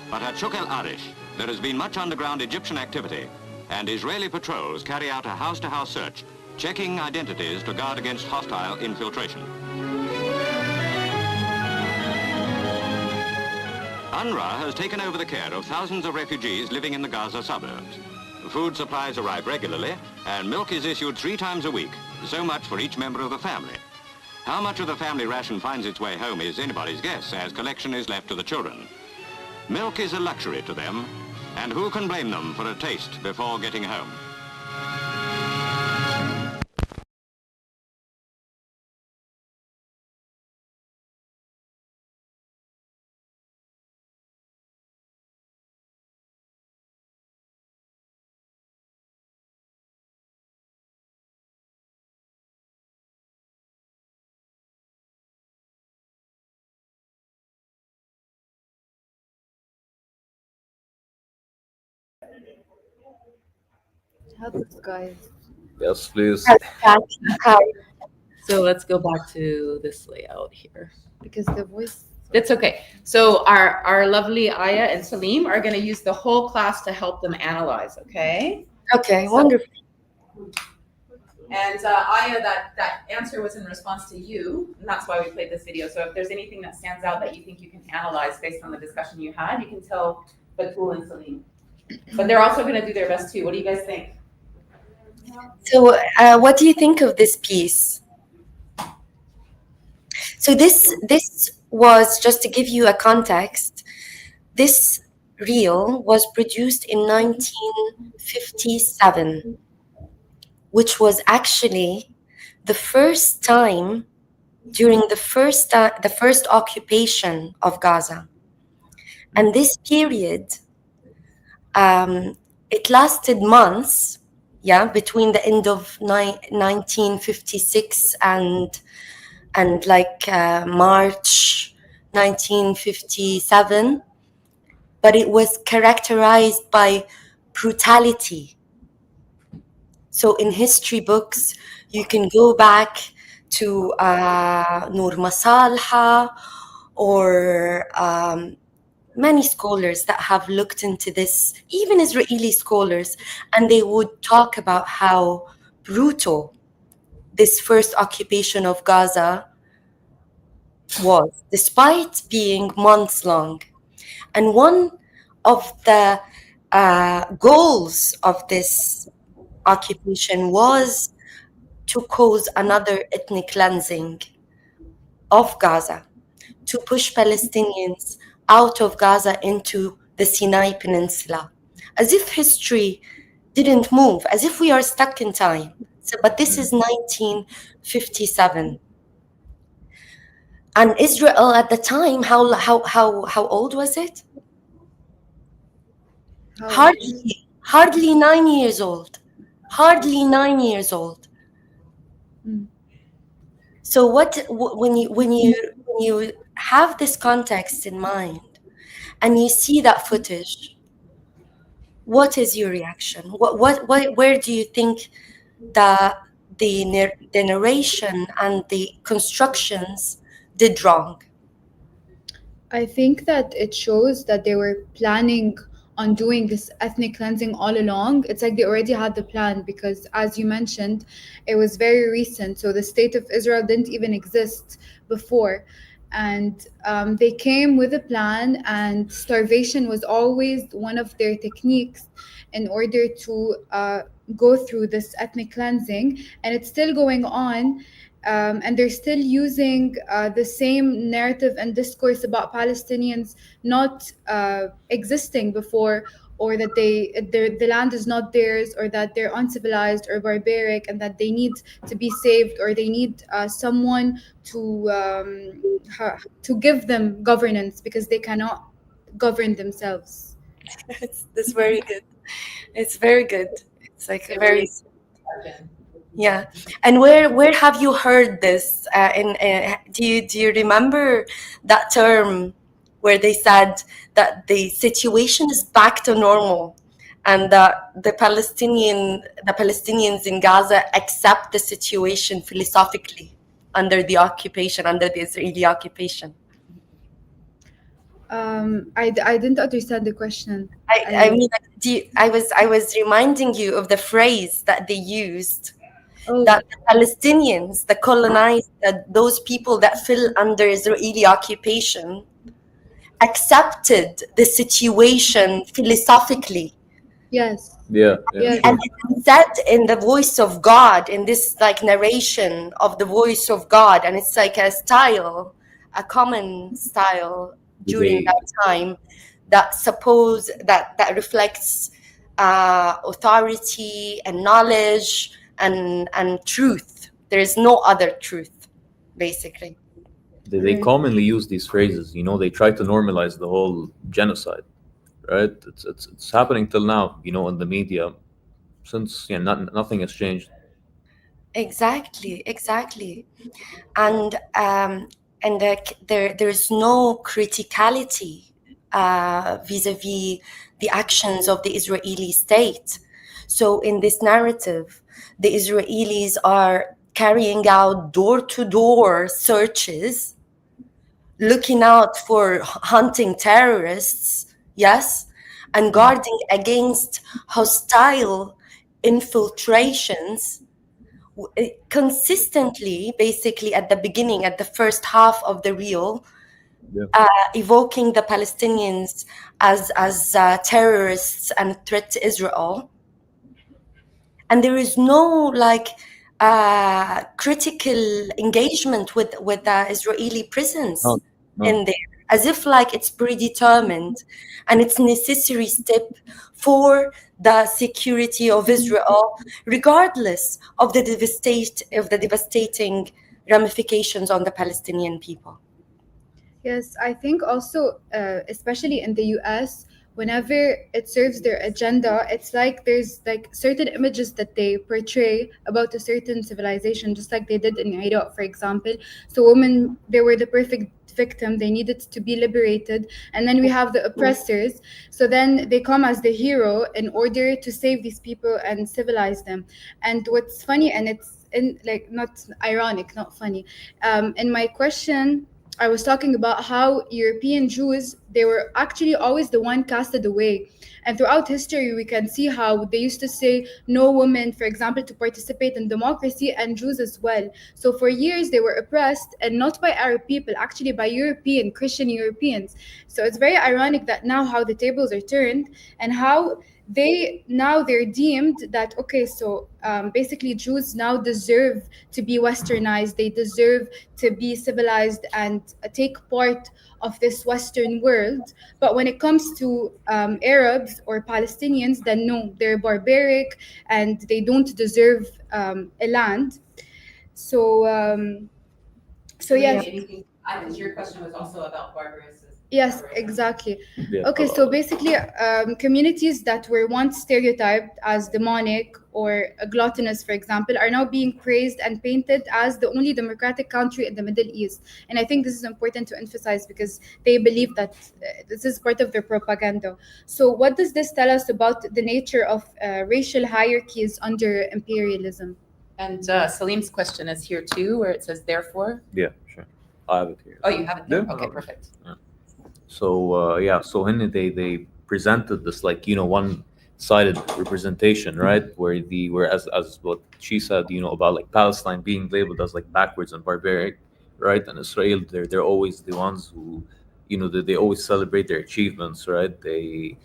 S5: But at Shuk al-Arish, there has been much underground Egyptian activity, and Israeli patrols carry out a house-to-house search, checking identities to guard against hostile infiltration. UNRWA has taken over the care of thousands of refugees living in the Gaza suburbs. Food supplies arrive regularly, and milk is issued 3 times a week, so much for each member of the family. How much of the family ration finds its way home is anybody's guess, as collection is left to the children. Milk is a luxury to them, and who can blame them for a taste before getting home?
S7: Help us, guys,
S8: Yes, please.
S2: Hi.
S1: So let's go back to this layout here.
S7: because the voice.
S1: That's okay. So our lovely Aya and Salim are going to use the whole class to help them analyze, okay?
S2: Okay, wonderful.
S1: And Aya, that answer was in response to you, and that's why we played this video. So if there's anything that stands out that you think you can analyze based on the discussion you had, you can tell Batul and Salim. But they're also going to do their best too. What do you guys think?
S2: So what do you think of this piece? So this was, just to give you a context, this reel was produced in 1957, which was actually the first time during the first occupation of Gaza. And this period, it lasted months, between the end of 1956 and March 1957, but it was characterized by brutality. So in history books, you can go back to Noor Masalha or many scholars that have looked into this, even Israeli scholars, and they would talk about how brutal this first occupation of Gaza was, despite being months long. And one of the goals of this occupation was to cause another ethnic cleansing of Gaza, to push Palestinians out of Gaza into the Sinai Peninsula, as if history didn't move, as if we are stuck in time. So, but this is 1957. And Israel at the time, how old was it? Hardly 9 years old. Hardly 9 years old. So when you have this context in mind and you see that footage, what is your reaction? Where do you think the narration and the constructions did wrong?
S7: I think that it shows that they were planning on doing this ethnic cleansing all along. It's like they already had the plan because, as you mentioned, it was very recent. So the state of Israel didn't even exist before. and they came with a plan, and starvation was always one of their techniques in order to go through this ethnic cleansing, and it's still going on. And they're still using the same narrative and discourse about Palestinians not existing before, or that the land is not theirs, or that they're uncivilized or barbaric, and that they need to be saved, or they need someone to give them governance because they cannot govern themselves.
S2: It's very good. It's very good. It's like
S1: It
S2: very
S1: really is.
S2: yeah. And where have you heard this? Do you remember that term where they said that the situation is back to normal, and that the Palestinians in Gaza accept the situation philosophically under the Israeli occupation?
S7: I didn't understand the question.
S2: I mean, I was reminding you of the phrase that they used,
S7: Oh,
S2: that the Palestinians, the colonized, that those people that fell under Israeli occupation, accepted the situation philosophically.
S7: yes.
S8: Yeah,
S7: Yes.
S2: And it's said in the voice of God, in this like narration of the voice of God, and it's like a style, a common style during that time, that reflects authority and knowledge and truth. There is no other truth, basically.
S8: They commonly use these phrases. They try to normalize the whole genocide, right? It's happening till now. In the media, since nothing has changed.
S2: Exactly, and there's no criticality vis-a-vis the actions of the Israeli state. So in this narrative, the Israelis are carrying out door-to-door searches, looking out for hunting terrorists, yes, and guarding against hostile infiltrations consistently, basically at the beginning, at the first half of the reel, evoking the Palestinians as terrorists and threat to Israel. And there is no critical engagement with the Israeli prisons in there, as if it's predetermined and it's a necessary step for the security of Israel, regardless of the devastating ramifications on the Palestinian people.
S7: Yes, I think also, especially in the US, whenever it serves their agenda, it's like there's certain images that they portray about a certain civilization, just like they did in Iraq, for example. So women, they were the perfect victim, they needed to be liberated, and then we have the oppressors, so then they come as the hero in order to save these people and civilize them. And what's funny, and it's not ironic, not funny, in my question I was talking about how European Jews, they were actually always the one casted away. And throughout history, we can see how they used to say no women, for example, to participate in democracy, and Jews as well. So for years, they were oppressed, and not by Arab people, actually by Christian Europeans. So it's very ironic that now how the tables are turned, and how they're deemed that, okay, so basically Jews now deserve to be westernized, they deserve to be civilized and take part of this Western world. But when it comes to Arabs or Palestinians, then no, they're barbaric and they don't deserve a land. So yes.
S1: Because your question was also about barbarism.
S7: Yes, exactly.
S8: Yeah.
S7: Okay, so basically, communities that were once stereotyped as demonic or gluttonous, for example, are now being praised and painted as the only democratic country in the Middle East. And I think this is important to emphasize because they believe that this is part of their propaganda. So what does this tell us about the nature of racial hierarchies under imperialism?
S1: And Salim's question is here too, where it says therefore.
S8: Yeah, sure. I have it here.
S1: Oh, you have it there?
S8: Yeah.
S1: Okay, perfect.
S8: Yeah. So so they presented this one-sided representation, right? Where as what she said, about Palestine being labeled as backwards and barbaric, right? And Israel, they're always the ones who, they always celebrate their achievements, right? They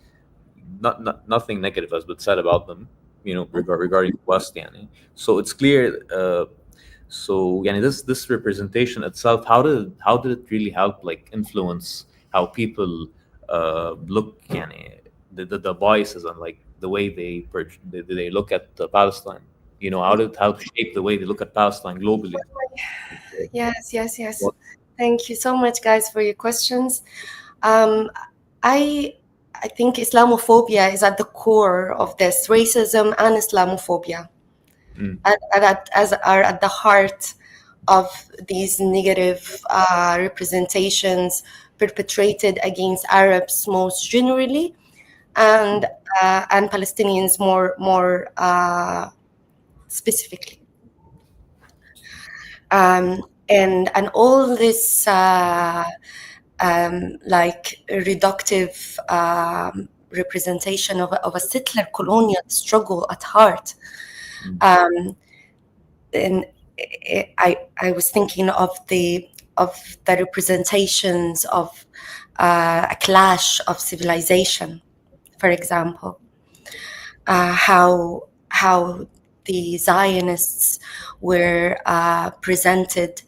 S8: nothing negative has been said about them, regarding the West, yani. So it's clear. So, yani, this representation itself, how did it really help, like, influence how people look, yani, the biases and, like, the way they look at Palestine. How did it help shape the way they look at Palestine globally?
S2: Yes.
S8: What?
S2: Thank you so much, guys, for your questions. Um, I I think Islamophobia is at the core of this. Racism and Islamophobia are at the heart of these negative representations perpetrated against Arabs most generally, and Palestinians more specifically. And all this like reductive representation of a settler colonial struggle at heart. And I was thinking of the representations of a clash of civilization, for example, how the Zionists were presented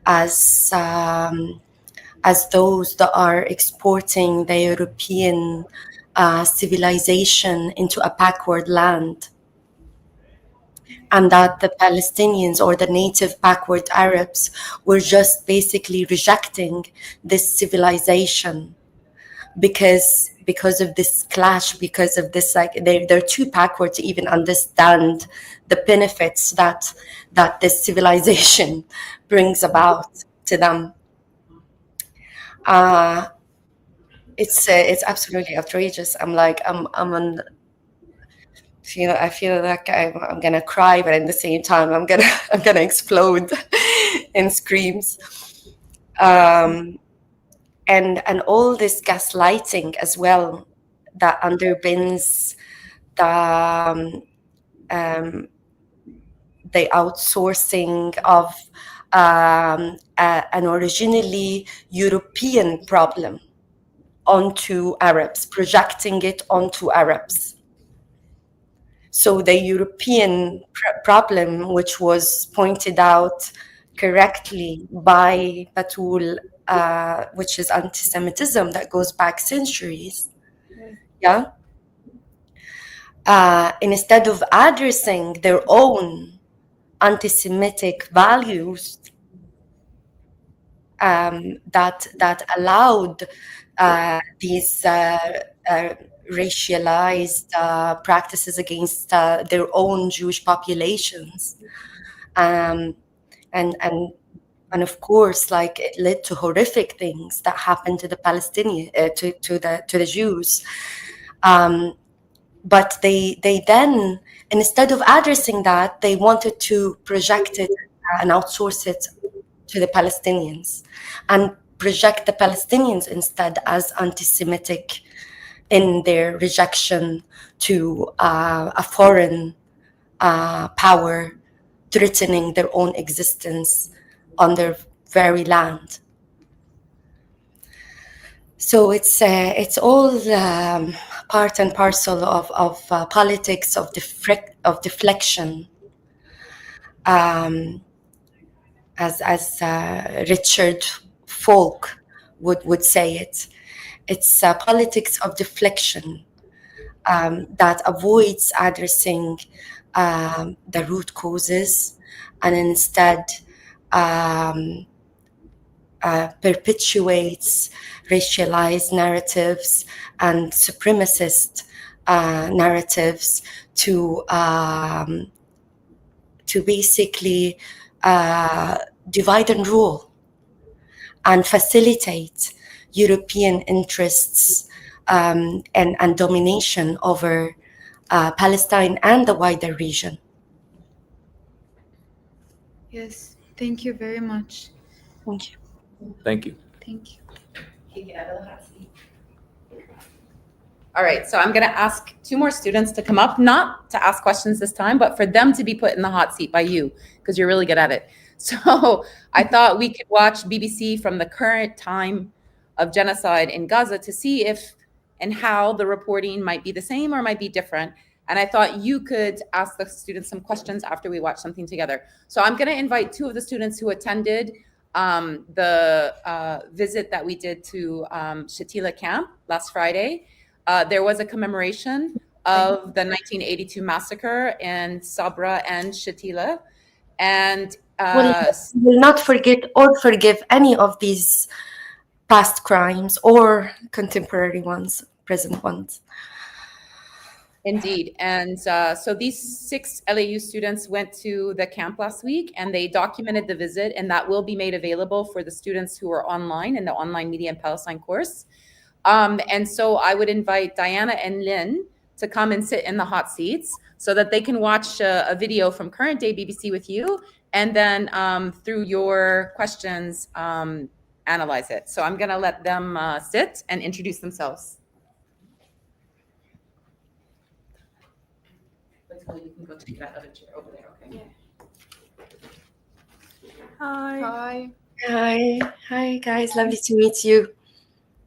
S2: as those that are exporting the European civilization into a backward land, and that the Palestinians or the native backward Arabs were just basically rejecting this civilization because of this clash, because of this, like, they're too backward to even understand the benefits that this civilization brings about to them. It's absolutely outrageous. I'm on. I feel like I'm gonna cry, but at the same time, I'm gonna explode in screams. And all this gaslighting as well that underpins the outsourcing of an originally European problem onto Arabs, projecting it onto Arabs. So the European problem, which was pointed out correctly by Batul, which is anti-Semitism that goes back centuries, instead of addressing their own anti-Semitic values that allowed these racialized practices against their own Jewish populations, and of course, like, it led to horrific things that happened to the Palestinian to the Jews. But they then, instead of addressing that, they wanted to project it and outsource it to the Palestinians, and project the Palestinians instead as anti-Semitic in their rejection to a foreign power threatening their own existence on their very land. So it's all part and parcel of politics of deflection, as Richard Falk would say it. It's politics of deflection that avoids addressing the root causes, and instead perpetuates racialized narratives and supremacist narratives to basically divide and rule and facilitate European interests and domination over Palestine and the wider region.
S7: Yes, thank you very much.
S2: Thank you.
S8: Thank you.
S7: Thank you.
S1: All right, so I'm going to ask two more students to come up, not to ask questions this time, but for them to be put in the hot seat by you, because you're really good at it. So I thought we could watch BBC from the current time of genocide in Gaza to see if and how the reporting might be the same or might be different. And I thought you could ask the students some questions after we watch something together. So I'm going to invite two of the students who attended the visit that we did to Shatila camp last Friday. There was a commemoration of the 1982 massacre in Sabra and Shatila. And
S2: will not forget or forgive any of these past crimes or contemporary ones, present ones.
S1: Indeed. And so these 6 LAU students went to the camp last week and they documented the visit, and that will be made available for the students who are online in the online media and Palestine course. And so I would invite Diana and Lynn to come and sit in the hot seats so that they can watch a video from current day BBC with you, and then through your questions, analyze it. So I'm going to let them sit and introduce themselves. You can go take that other chair over there, okay?
S9: Hi.
S2: Hi guys, lovely to meet you.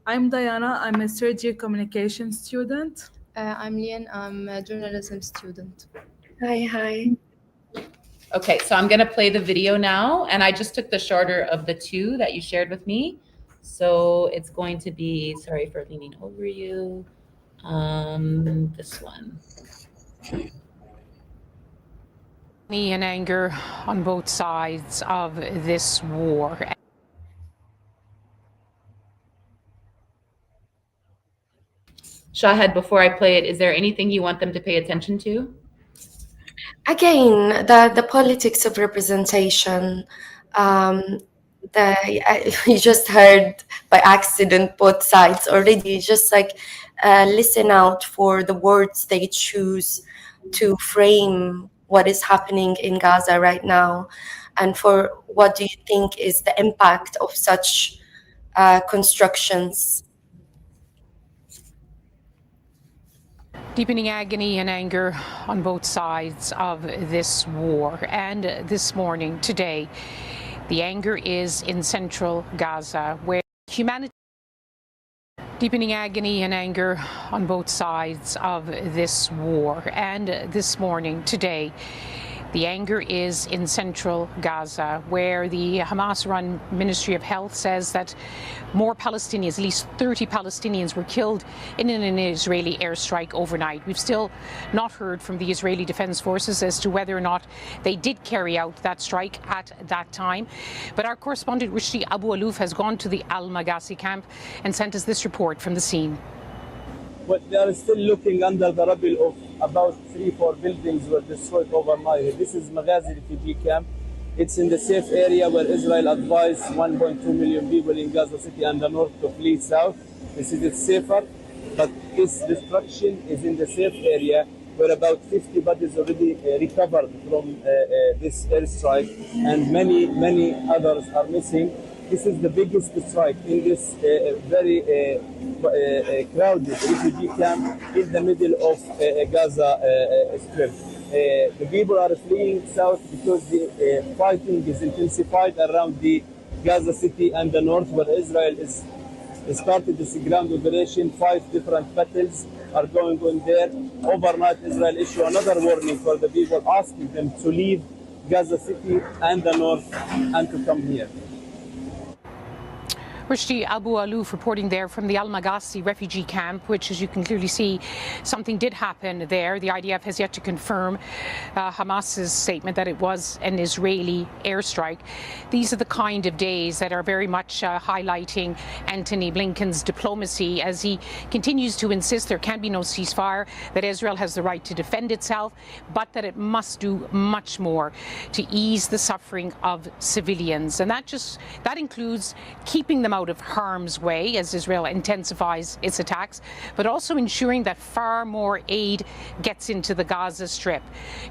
S9: I'm Diana. I'm a third year communication student.
S6: I'm Lian. I'm a journalism student.
S2: Hi.
S1: Okay, so I'm going to play the video now, and I just took the shorter of the 2 that you shared with me. So it's going to be, sorry for leaning over you, this one.
S10: And anger on both sides of this war.
S1: Shahd, before I play it, is there anything you want them to pay attention to?
S2: Again, the politics of representation. You just heard by accident both sides already. Just like listen out for the words they choose to frame what is happening in Gaza right now, and for what do you think is the impact of such constructions?
S10: Deepening agony and anger on both sides of this war. And this morning, today, the anger is in central Gaza, where humanity. Deepening agony and anger on both sides of this war. And this morning, today, the anger is in central Gaza, where the Hamas-run Ministry of Health says that more Palestinians, at least 30 Palestinians, were killed in an Israeli airstrike overnight. We've still not heard from the Israeli Defense Forces as to whether or not they did carry out that strike at that time. But our correspondent Rushdie Abu-Alouf has gone to the Al-Magasi camp and sent us this report from the scene.
S11: But they are still looking under the rubble of about 3-4 buildings were destroyed overnight. This is Maghazi refugee camp. It's in the safe area where Israel advised 1.2 million people in Gaza City and the north to flee south. This is it's safer, but this destruction is in the safe area where about 50 bodies already recovered from this airstrike, and many others are missing. This is the biggest strike in this very crowded refugee camp in the middle of Gaza Strip. The people are fleeing south because the fighting is intensified around the Gaza City and the north, where Israel is started this ground operation. 5 different battles are going on there. Overnight, Israel issued another warning for the people, asking them to leave Gaza City and the north and to come here.
S10: Rushdie Abu-Alouf reporting there from the Al-Magasi refugee camp, which, as you can clearly see, something did happen there. The IDF has yet to confirm Hamas's statement that it was an Israeli airstrike. These are the kind of days that are very much highlighting Antony Blinken's diplomacy as he continues to insist there can be no ceasefire, that Israel has the right to defend itself, but that it must do much more to ease the suffering of civilians. And that includes keeping them out of harm's way as Israel intensifies its attacks, but also ensuring that far more aid gets into the Gaza Strip.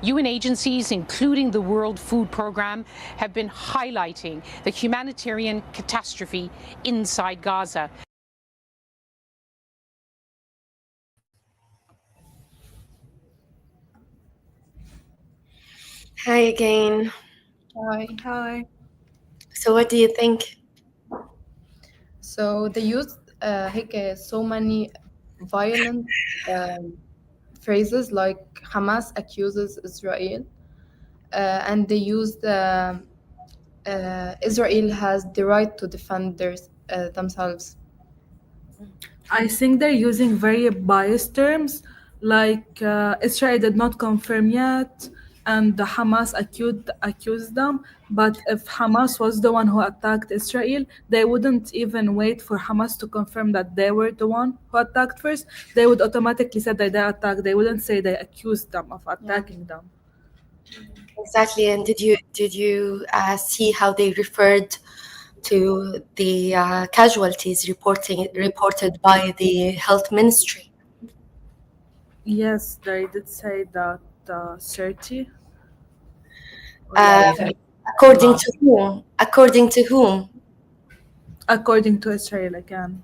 S10: UN agencies, including the World Food Programme, have been highlighting the humanitarian catastrophe inside Gaza.
S2: Hi again.
S12: Hi.
S3: Hi.
S2: So what do you think?
S12: So they use هيك so many violent phrases like Hamas accuses Israel, and they use Israel has the right to defend themselves.
S9: I think they're using very biased terms, like Israel did not confirm yet, and the Hamas accused them. But if Hamas was the one who attacked Israel, they wouldn't even wait for Hamas to confirm that they were the one who attacked first. They would automatically say that they attacked. They wouldn't say they accused them of attacking them.
S2: Exactly. And did you see how they referred to the casualties reported by the health ministry?
S9: Yes, they did say that 30.
S2: According to whom? According to whom?
S9: According to Israel again.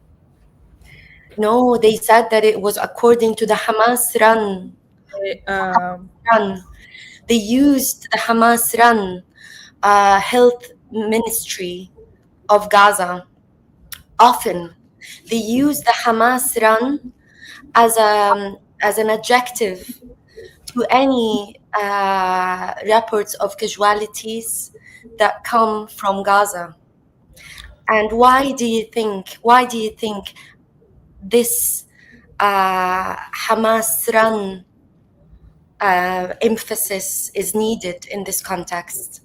S2: No, they said that it was according to the Hamas run. Run. They used the Hamas run health ministry of Gaza. Often they use the Hamas run as an adjective to any reports of casualties that come from Gaza. And why do you think this Hamas run emphasis is needed in this context?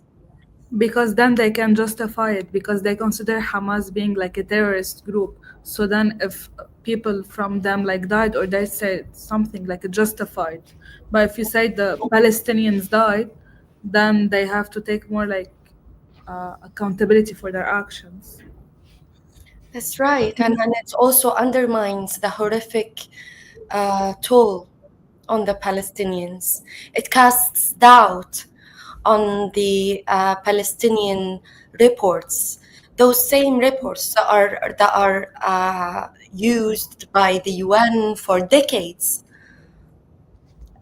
S9: Because then they can justify it, because they consider Hamas being like a terrorist group. So then if people from them like died, or they say something like justified, but if you say the Palestinians died, then they have to take more like accountability for their actions.
S2: That's right. And it also undermines the horrific toll on the Palestinians. It casts doubt on the Palestinian reports. Those same reports that are used by the UN for decades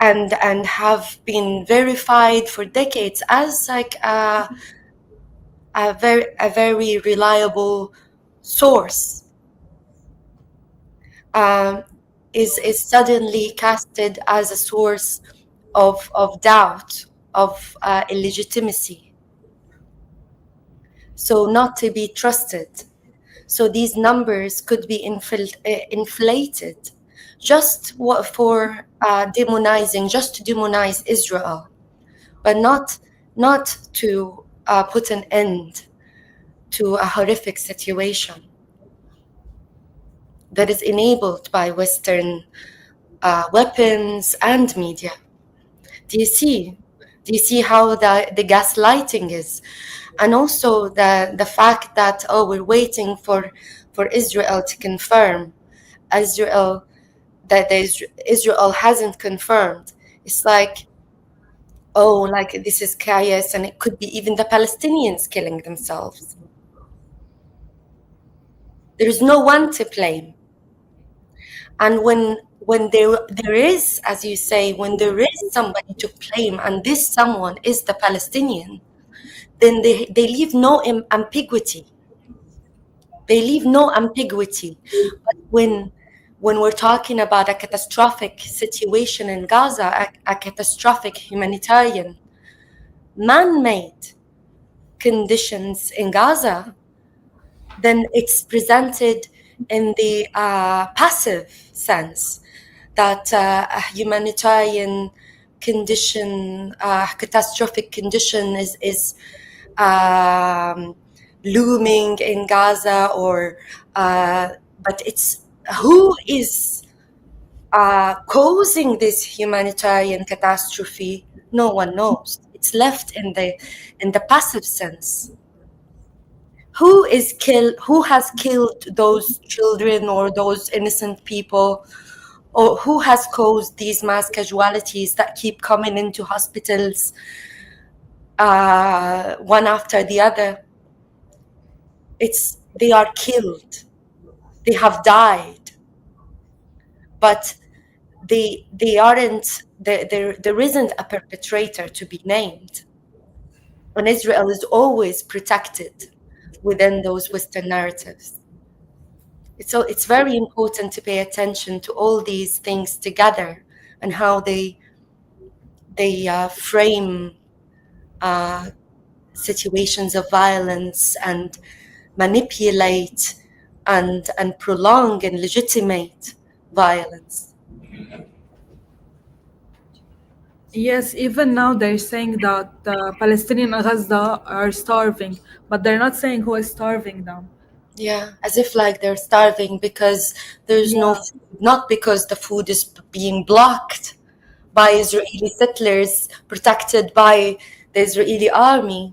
S2: and have been verified for decades as like a very reliable source, is suddenly casted as a source of doubt, of illegitimacy, so not to be trusted. So these numbers could be inflated just for demonizing, just to demonize Israel, but not to put an end to a horrific situation that is enabled by Western weapons and media. Do you see how the gaslighting is? And also the fact that, we're waiting for Israel to confirm. Israel hasn't confirmed. It's like, like this is chaos, and it could be even the Palestinians killing themselves. There is no one to blame. And when there is, as you say, when there is somebody to blame, and this someone is the Palestinian, then they leave no ambiguity. They leave no ambiguity. But when we're talking about a catastrophic situation in Gaza, a catastrophic humanitarian, man-made conditions in Gaza, then it's presented in the passive sense that a humanitarian condition, catastrophic condition is looming in Gaza, or but it's who is causing this humanitarian catastrophe? No one knows. It's left in the passive sense. Who has killed those children or those innocent people, or who has caused these mass casualties that keep coming into hospitals one after the other? They are killed. They have died, but they aren't. There isn't a perpetrator to be named. And Israel is always protected within those Western narratives. So it's very important to pay attention to all these things together and how they frame situations of violence and manipulate and prolong and legitimate violence.
S9: Yes, even now they're saying that Palestinian Gaza are starving, but they're not saying who is starving them.
S2: Yeah, as if like they're starving because there's no
S9: Yeah.
S2: food, not because the food is being blocked by Israeli settlers, protected by the Israeli army,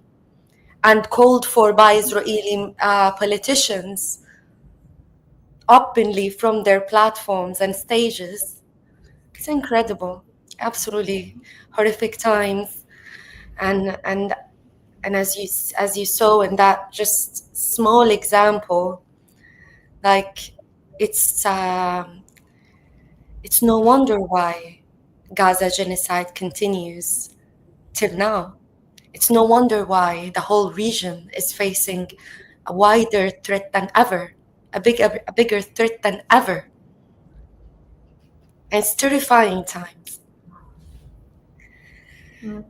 S2: and called for by Israeli politicians openly from their platforms and stages. It's incredible, absolutely horrific times, and as you saw in that just small example, like it's no wonder why Gaza genocide continues till now. It's no wonder why the whole region is facing a wider threat than ever, a bigger threat than ever. And it's terrifying times.
S1: Thank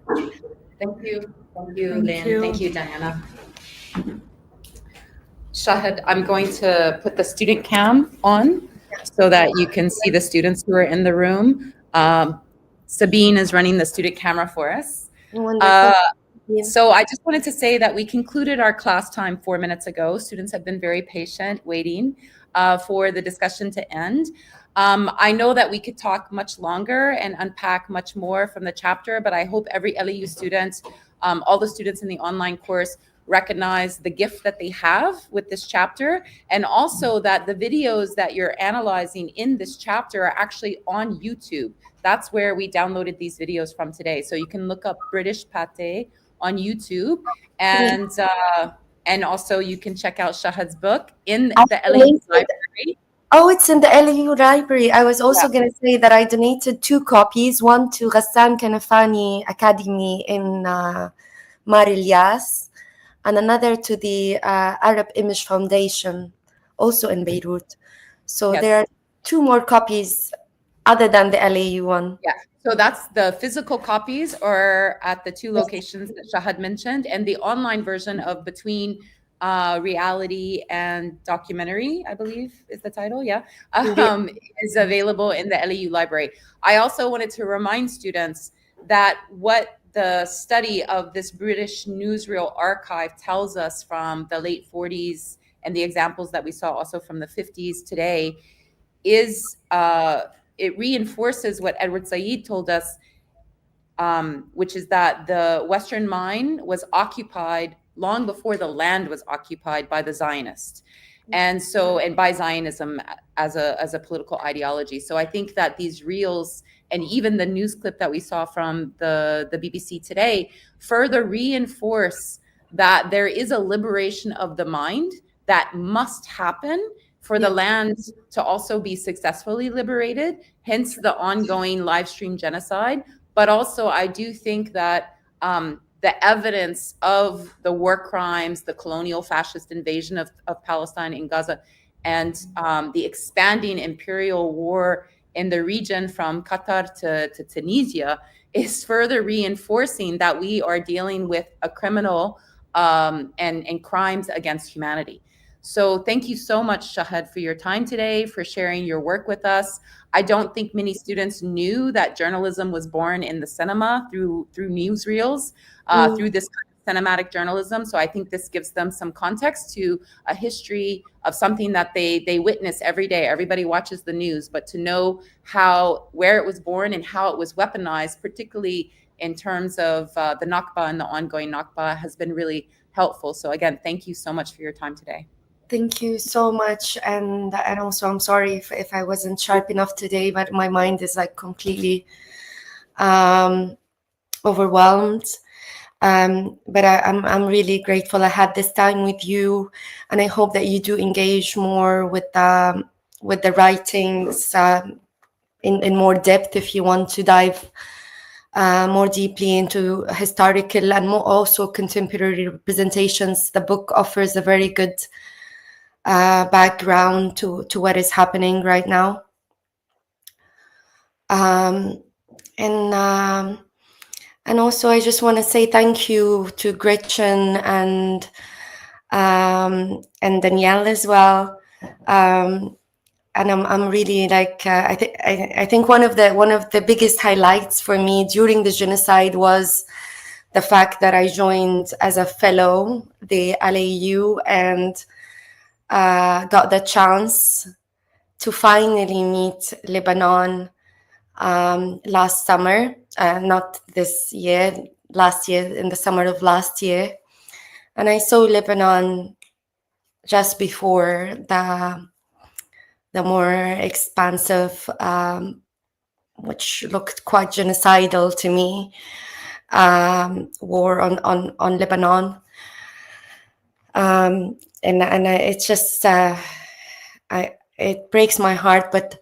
S1: you. Thank you,
S9: Thank
S1: Lynn.
S9: you.
S1: Thank you, Diana. Shahd, I'm going to put the student cam on so that you can see the students who are in the room. Sabine is running the student camera for us.
S2: Wonderful.
S1: So I just wanted to say that we concluded our class time 4 minutes ago. Students have been very patient waiting for the discussion to end. I know that we could talk much longer and unpack much more from the chapter, but I hope every LEU student, all the students in the online course, recognize the gift that they have with this chapter, and also that the videos that you're analyzing in this chapter are actually on YouTube. That's where we downloaded these videos from today. So you can look up British Pate on YouTube, and also you can check out Shahd's book in the LEU library.
S2: Oh, it's in the LEU library. I was also going to say that I donated 2 copies, one to Ghassan Kanafani Academy in Mar Ilyas, and another to the Arab Image Foundation, also in Beirut. So there are 2 more copies other than the LAU one.
S1: Yeah, so that's the physical copies are at the 2 locations that Shahd mentioned, and the online version of Between Reality and Documentary, I believe is the title, is available in the LEU library. I also wanted to remind students that what the study of this British newsreel archive tells us from the late 40s and the examples that we saw also from the 50s today is it reinforces what Edward Said told us, which is that the Western mind was occupied long before the land was occupied by the Zionists. And by Zionism as a political ideology. So I think that these reels and even the news clip that we saw from the BBC today further reinforce that there is a liberation of the mind that must happen for the land to also be successfully liberated, hence the ongoing live stream genocide. But also I do think that the evidence of the war crimes, the colonial fascist invasion of Palestine in Gaza, and the expanding imperial war in the region from Qatar to Tunisia is further reinforcing that we are dealing with a criminal and crimes against humanity. So thank you so much, Shahd, for your time today, for sharing your work with us. I don't think many students knew that journalism was born in the cinema through newsreels, through this kind of cinematic journalism. So I think this gives them some context to a history of something that they witness every day. Everybody watches the news, but to know where it was born and how it was weaponized, particularly in terms of the Nakba and the ongoing Nakba, has been really helpful. So again, thank you so much for your time today.
S2: Thank you so much, and also I'm sorry if I wasn't sharp enough today, but my mind is like completely overwhelmed. But I'm really grateful I had this time with you, and I hope that you do engage more with the writings in more depth if you want to dive more deeply into historical and more also contemporary representations. The book offers a very good background to what is happening right now. And also I just want to say thank you to Gretchen and Danielle as well. And I'm really like I think one of the biggest highlights for me during the genocide was the fact that I joined as a fellow the LAU and got the chance to finally meet Lebanon last summer, not this year, last year, in the summer of last year. And I saw Lebanon just before the more expansive, which looked quite genocidal to me, war on Lebanon. And it's just, it breaks my heart, but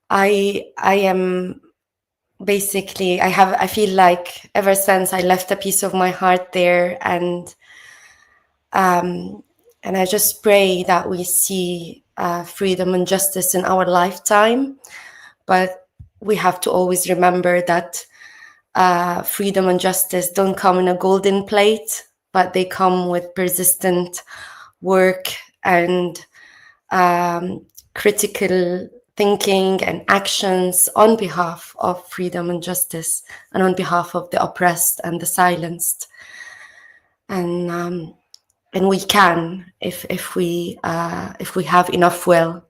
S2: I am basically, I feel like ever since I left a piece of my heart there, and I just pray that we see freedom and justice in our lifetime. But we have to always remember that freedom and justice don't come in a golden plate, but they come with persistent work and critical thinking and actions on behalf of freedom and justice, and on behalf of the oppressed and the silenced. And we can, if we have enough will.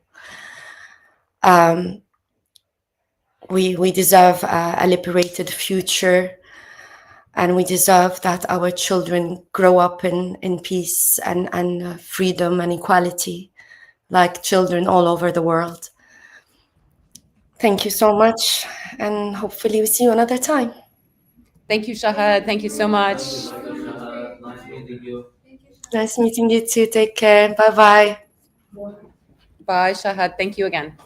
S2: We deserve a liberated future, and we deserve that our children grow up in peace and freedom and equality, like children all over the world. Thank you so much, and hopefully we see you another time.
S1: Thank you, Shahd. Thank you so much.
S8: Nice meeting you.
S2: Nice meeting you too. Take care. Bye-bye.
S1: Bye, Shahd. Thank you again.